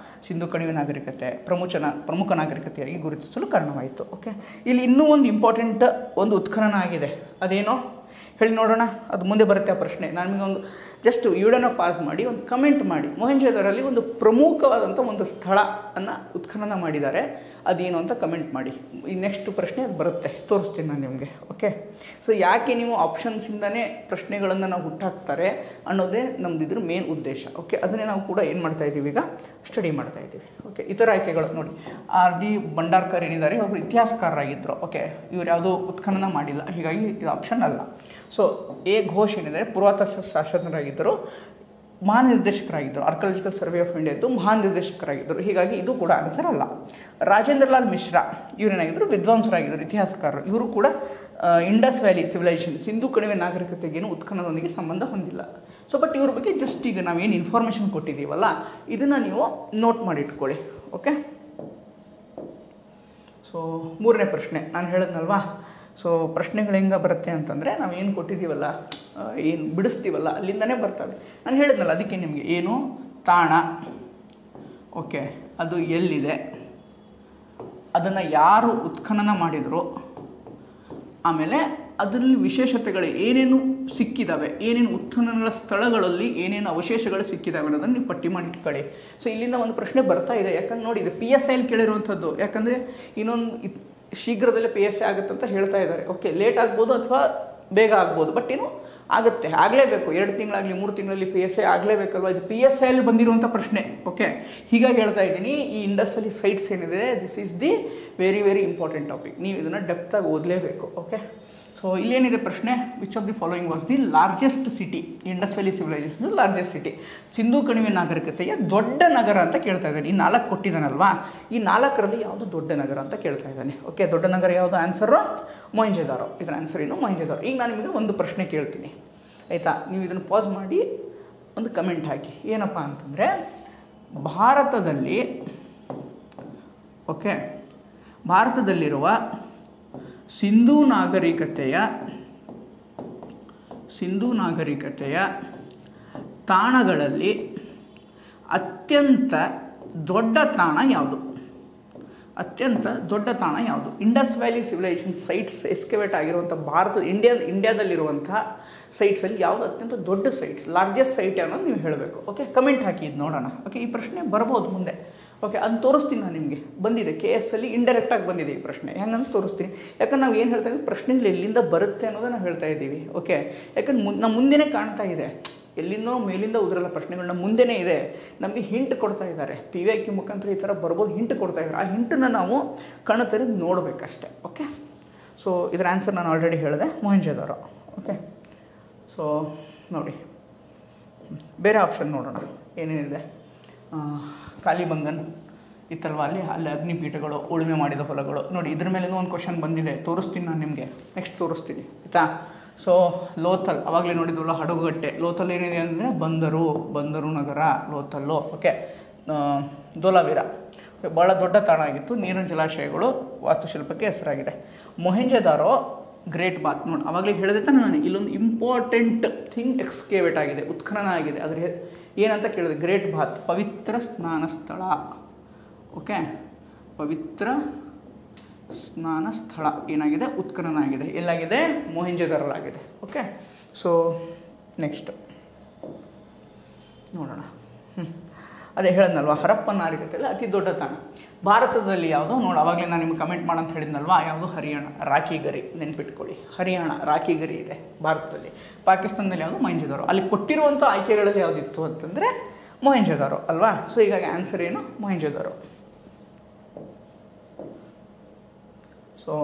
ಸಿಂಧು ಕಣಿವೆ ನಾಗರಿಕತೆ ಪ್ರಮುಖ ನಾಗರಿಕತೆಯಾಗಿ ಗುರುತಿಸಲು ಕಾರಣವಾಯಿತು. ಓಕೆ, ಇಲ್ಲಿ ಇನ್ನೂ ಒಂದು ಇಂಪಾರ್ಟೆಂಟ್ ಒಂದು ಉತ್ಖನನ ಆಗಿದೆ. ಅದೇನೋ ಹೇಳಿ ನೋಡೋಣ, ಅದು ಮುಂದೆ ಬರುತ್ತೆ ಆ ಪ್ರಶ್ನೆ. ನಾನು ನಿಮಗೆ ಒಂದು ಜಸ್ಟ್ ವಿಡಿಯೋನ ಪಾಸ್ ಮಾಡಿ ಒಂದು ಕಮೆಂಟ್ ಮಾಡಿ, ಮೊಹೆಂಜೊದಾರೋಲ್ಲಿ ಒಂದು ಪ್ರಮುಖವಾದಂಥ ಒಂದು ಸ್ಥಳ ಅನ್ನು ಉತ್ಖನನ ಮಾಡಿದ್ದಾರೆ, ಅದೇನು ಅಂತ ಕಮೆಂಟ್ ಮಾಡಿ. ಈ ನೆಕ್ಸ್ಟ್ ಪ್ರಶ್ನೆ ಅದು ಬರುತ್ತೆ, ತೋರಿಸ್ತೀನಿ ನಾನು ನಿಮಗೆ. ಓಕೆ, ಸೊ ಯಾಕೆ ನೀವು ಆಪ್ಷನ್ಸಿಂದನೇ ಪ್ರಶ್ನೆಗಳನ್ನು ನಾವು ಹುಟ್ಟಾಕ್ತಾರೆ ಅನ್ನೋದೇ ನಮ್ಮದಿದ್ರ ಮೇನ್ ಉದ್ದೇಶ. ಓಕೆ, ಅದನ್ನೇ ನಾವು ಕೂಡ ಏನು ಮಾಡ್ತಾಯಿದ್ದೀವಿ, ಈಗ ಸ್ಟಡಿ ಮಾಡ್ತಾಯಿದ್ದೀವಿ. ಓಕೆ, ಇತರ ಆಯ್ಕೆಗಳು ನೋಡಿ, ಆರ್ ಡಿ ಭಂಡಾರ್ಕರ್ ಏನಿದ್ದಾರೆ, ಒಬ್ಬರು ಇತಿಹಾಸಕಾರರಾಗಿದ್ದರು. ಓಕೆ, ಇವ್ರು ಯಾವುದೋ ಉತ್ಖನನ ಮಾಡಿಲ್ಲ, ಹೀಗಾಗಿ ಇದು ಆಪ್ಷನ್ ಅಲ್ಲ. ಸೊ ಎ ಘೋಷ್ ಏನಿದ್ದಾರೆ, ಪುರಾತತ್ವ ಶಾಸ್ತ್ರಜ್ಞರಾಗಿದ್ದರು, ಮಹಾನಿರ್ದೇಶಕರಾಗಿದ್ದರು. ಆರ್ಕಿಯಾಲಜಿಕಲ್ ಸರ್ವೆ ಆಫ್ ಇಂಡಿಯಾದ್ದು ಮಹಾನಿರ್ದೇಶಕರಾಗಿದ್ದರು, ಹೀಗಾಗಿ ಇದು ಕೂಡ ಆನ್ಸರ್ ಅಲ್ಲ. ರಾಜೇಂದ್ರ ಲಾಲ್ ಮಿಶ್ರಾ ಇವರೇನಾಗಿದ್ದರು, ವಿದ್ವಾಂಸರಾಗಿದ್ದರು, ಇತಿಹಾಸಕಾರರು. ಇವರು ಕೂಡ ಇಂಡಸ್ ವ್ಯಾಲಿ ಸಿವಿಲೈಸೇಷನ್, ಸಿಂಧು ಕಣಿವೆ ನಾಗರಿಕತೆಗೇನು ಉತ್ಖನನದೊಂದಿಗೆ ಸಂಬಂಧ ಹೊಂದಿಲ್ಲ. ಸೊ ಬಟ್ ಇವ್ರ ಬಗ್ಗೆ ಜಸ್ಟ್ ಈಗ ನಾವೇನು ಇನ್ಫಾರ್ಮೇಷನ್ ಕೊಟ್ಟಿದ್ದೀವಲ್ಲ, ಇದನ್ನು ನೀವು ನೋಟ್ ಮಾಡಿಟ್ಕೊಳ್ಳಿ. ಓಕೆ, ಸೊ ಮೂರನೇ ಪ್ರಶ್ನೆ ನಾನು ಹೇಳಿದ್ನಲ್ವಾ. ಸೊ ಪ್ರಶ್ನೆಗಳು ಹೆಂಗೆ ಬರುತ್ತೆ ಅಂತಂದರೆ, ನಾವು ಏನು ಕೊಟ್ಟಿದ್ದೀವಲ್ಲ, ಏನು ಬಿಡಿಸ್ತೀವಲ್ಲ, ಅಲ್ಲಿಂದನೇ ಬರ್ತವೆ. ನಾನು ಹೇಳಿದ್ನಲ್ಲ, ಅದಕ್ಕೆ ನಿಮಗೆ ಏನು ತಾಣ, ಓಕೆ, ಅದು ಎಲ್ಲಿದೆ, ಅದನ್ನು ಯಾರು ಉತ್ಖನನ ಮಾಡಿದರು, ಆಮೇಲೆ ಅದರಲ್ಲಿ ವಿಶೇಷತೆಗಳು ಏನೇನು ಸಿಕ್ಕಿದ್ದಾವೆ, ಏನೇನು ಉತ್ಖನನಗಳ ಸ್ಥಳಗಳಲ್ಲಿ ಏನೇನು ಅವಶೇಷಗಳು ಸಿಕ್ಕಿದ್ದಾವೆ ಅನ್ನೋದನ್ನು ನೀವು ಪಟ್ಟಿ ಮಾಡಿ ಇಟ್ಕೊಳ್ಳಿ. ಸೊ ಇಲ್ಲಿಂದ ಒಂದು ಪ್ರಶ್ನೆ ಬರ್ತಾ ಇದೆ, ಯಾಕಂದ್ರೆ ನೋಡಿ, ಇದು PSI ಕೇಳಿರುವಂಥದ್ದು. ಯಾಕಂದರೆ ಇನ್ನೊಂದು ಶೀಘ್ರದಲ್ಲೇ PSI ಆಗುತ್ತೆ ಅಂತ ಹೇಳ್ತಾ ಇದ್ದಾರೆ. ಓಕೆ, ಲೇಟ್ ಆಗ್ಬೋದು ಅಥವಾ ಬೇಗ ಆಗ್ಬೋದು, ಬಟ್ ಏನು ಆಗುತ್ತೆ, ಆಗಲೇಬೇಕು. 2 ತಿಂಗಳಾಗಲಿ 3 ತಿಂಗಳಲ್ಲಿ PSI ಆಗಲೇಬೇಕಲ್ವ. ಇದು PSIಯಲ್ಲಿ ಬಂದಿರುವಂಥ ಪ್ರಶ್ನೆ. ಓಕೆ, ಹೀಗಾಗಿ ಹೇಳ್ತಾ ಇದ್ದೀನಿ, ಈ ಇಂಡಸ್ ವ್ಯಾಲಿ ಸೈಟ್ಸ್ ಏನಿದೆ, this is the very very important topic. ನೀವು ಇದನ್ನು ಡೆಪ್ತಾಗಿ ಓದಲೇಬೇಕು. ಓಕೆ, ಸೊ ಇಲ್ಲೇನಿದೆ ಪ್ರಶ್ನೆ, which of the following was the largest city, Indus valley civilisation largest city, Sindhu ಕಣಿವೆ ನಾಗರಿಕತೆಯ ದೊಡ್ಡ ನಗರ ಅಂತ ಕೇಳ್ತಾ ಇದ್ದಾನೆ. ಈ 4 ಕೊಟ್ಟಿದ್ದಾನಲ್ವಾ, ಈ 4ರಲ್ಲಿ ಯಾವುದು ದೊಡ್ಡ ನಗರ ಅಂತ ಕೇಳ್ತಾ ಇದ್ದಾನೆ. ಓಕೆ, ದೊಡ್ಡ ನಗರ ಯಾವುದು, ಆನ್ಸರು ಮೊಹೆಂಜೊದಾರೋ. ಇದರ ಆನ್ಸರ್ ಏನು, ಮೊಹೆಂಜೊದಾರೋ. ಈಗ ನಾನು ನಿಮಗೆ ಒಂದು ಪ್ರಶ್ನೆ ಕೇಳ್ತೀನಿ, ಆಯಿತಾ. ನೀವು ಇದನ್ನು ಪಾಸ್ ಮಾಡಿ ಒಂದು ಕಮೆಂಟ್ ಹಾಕಿ. ಏನಪ್ಪ ಅಂತಂದರೆ, ಭಾರತದಲ್ಲಿ ಓಕೆ ಭಾರತದಲ್ಲಿರುವ ಸಿಂಧೂ ನಾಗರಿಕತೆಯ ತಾಣಗಳಲ್ಲಿ ಅತ್ಯಂತ ದೊಡ್ಡ ತಾಣ ಯಾವುದು? ಇಂಡಸ್ ವ್ಯಾಲಿ ಸಿವಿಲೈಸೇಷನ್ ಸೈಟ್ಸ್ ಎಸ್ಕವೇಟ್ ಆಗಿರುವಂಥ ಇಂಡಿಯಾದಲ್ಲಿರುವಂತಹ ಸೈಟ್ಸಲ್ಲಿ ಯಾವುದು ಅತ್ಯಂತ ದೊಡ್ಡ ಸೈಟ್ಸ್, ಲಾರ್ಜೆಸ್ಟ್ ಸೈಟ್ ಅನ್ನೋದು ನೀವು ಹೇಳಬೇಕು. ಓಕೆ, ಕಮೆಂಟ್ ಹಾಕಿ, ಇದು ನೋಡೋಣ. ಓಕೆ, ಈ ಪ್ರಶ್ನೆ ಬರ್ಬೋದು ಮುಂದೆ. ಓಕೆ, ಅದನ್ನು ತೋರಿಸ್ತೀನಿ ನಾನು ನಿಮಗೆ. ಬಂದಿದೆ KS ಅಲ್ಲಿ ಇಂಡೈರೆಕ್ಟಾಗಿ ಬಂದಿದೆ ಈ ಪ್ರಶ್ನೆ. ಹೆಂಗಂತ ತೋರಿಸ್ತೀನಿ. ಯಾಕಂದ್ರೆ ನಾವು ಏನು ಹೇಳ್ತಾ ಇದ್ದೀವಿ, ಪ್ರಶ್ನೆಗಳು ಎಲ್ಲಿಂದ ಬರುತ್ತೆ ಅನ್ನೋದನ್ನು ನಾವು ಹೇಳ್ತಾ ಇದ್ದೀವಿ. ಓಕೆ, ಯಾಕಂದ್ರೆ ನಮ್ಮ ಮುಂದೆನೇ ಕಾಣ್ತಾ ಇದೆ, ಎಲ್ಲಿಂದೋ ಮೇಲಿಂದ ಉದುರಲ್ಲ ಪ್ರಶ್ನೆಗಳನ್ನ ಮುಂದೆನೇ ಇದೆ. ನಮಗೆ ಹಿಂಟ್ ಕೊಡ್ತಾ ಇದ್ದಾರೆ, PYQ ಮುಖಾಂತರ ಈ ಥರ ಬರ್ಬೋದು, ಹಿಂಟ್ ಕೊಡ್ತಾ ಇದ್ದಾರೆ. ಆ ಹಿಂಟನ್ನು ನಾವು ಕಣ್ಣು ತೆರೆದು ನೋಡಬೇಕಷ್ಟೆ. ಓಕೆ, ಸೊ ಇದರ ಆನ್ಸರ್ ನಾನು ಆಲ್ರೆಡಿ ಹೇಳಿದೆ, ಮೊಹೆಂಜೊದಾರೋ. ಓಕೆ, ಸೊ ನೋಡಿ, ಬೇರೆ ಆಪ್ಷನ್ ನೋಡೋಣ ಏನೇನಿದೆ. ಕಾಲಿಬಂಗನ್ ಇತ್ತಲ್ವ, ಅಲ್ಲಿ ಅಗ್ನಿಪೀಠಗಳು, ಉಳುಮೆ ಮಾಡಿದ ಹೊಲಗಳು. ನೋಡಿ, ಇದ್ರ ಮೇಲೂ ಒಂದು ಕ್ವಶನ್ ಬಂದಿದೆ, ತೋರಿಸ್ತೀನಿ ನಾನು ನಿಮಗೆ, ನೆಕ್ಸ್ಟ್ ತೋರಿಸ್ತೀನಿ ಆಯಿತಾ. ಸೊ ಲೋಥಲ್, ಆವಾಗಲೇ ನೋಡಿದ್ವಲ್ಲ ಹಡಗುಗಟ್ಟೆ. ಲೋಥಲ್ ಏನಿದೆ ಅಂದರೆ ಬಂದರು ನಗರ ಲೋಥಲ್ಲು. ಓಕೆ, ಧೋಲಾವೀರ ಭಾಳ ದೊಡ್ಡ ತಾಣ ಆಗಿತ್ತು, ನೀರಿನ ಜಲಾಶಯಗಳು, ವಾಸ್ತುಶಿಲ್ಪಕ್ಕೆ ಹೆಸರಾಗಿದೆ. ಮೊಹೆಂಜೊದಾರೋ ಗ್ರೇಟ್ ಬಾತ್. ನೋಡಿ, ಆವಾಗಲೇ ಹೇಳಿದೆ ತಾನೆ ನಾನು, ಇಲ್ಲೊಂದು ಇಂಪಾರ್ಟೆಂಟ್ ಥಿಂಗ್ ಎಕ್ಸ್ಕೇವೇಟ್ ಆಗಿದೆ, ಉತ್ಖನನ ಆಗಿದೆ. ಅದ್ರ ಏನಂತ ಕೇಳಿದೆ, ಗ್ರೇಟ್ ಬಾತ್, ಪವಿತ್ರ ಸ್ನಾನ ಸ್ಥಳ. ಓಕೆ, ಪವಿತ್ರ ಸ್ನಾನ ಸ್ಥಳ ಏನಾಗಿದೆ, ಉತ್ಖನನ ಆಗಿದೆ. ಎಲ್ಲಾಗಿದೆ? ಮೊಹೆಂಜೊದಾರೊಳಗಿದೆ. ಓಕೆ, ಸೊ ನೆಕ್ಸ್ಟ್ ನೋಡೋಣ. ಅದೇ ಹೇಳಿದ್ನಲ್ವ, ಹರಪ್ಪನ ನಾಗರಿಕತೆಯಲ್ಲಿ ಅತಿ ದೊಡ್ಡ ತಾಣ ಭಾರತದಲ್ಲಿ ಯಾವುದು? ನೋಡಿ, ಆವಾಗಲೇ ನಾನು ನಿಮ್ಗೆ ಕಮೆಂಟ್ ಮಾಡಂತ ಹೇಳಿದ್ನಲ್ವ, ಯಾವುದು? ಹರಿಯಾಣ, ರಾಖಿಗರಿ. ನೆನ್ಪಿಟ್ಕೊಳ್ಳಿ, ಹರಿಯಾಣ ರಾಖಿಗರಿ ಇದೆ ಭಾರತದಲ್ಲಿ. ಪಾಕಿಸ್ತಾನದಲ್ಲಿ ಯಾವುದು? ಮೊಹೆಂಜೊದಾರೋ. ಅಲ್ಲಿ ಕೊಟ್ಟಿರುವಂಥ ಆಯ್ಕೆಗಳಲ್ಲಿ ಯಾವುದಿತ್ತು ಅಂತಂದರೆ ಮೊಹೆಂಜೊದಾರೋ ಅಲ್ವಾ. ಸೊ ಹೀಗಾಗಿ ಆನ್ಸರ್ ಏನು? ಮೊಹೆಂಜೊದಾರೋ. ಸೊ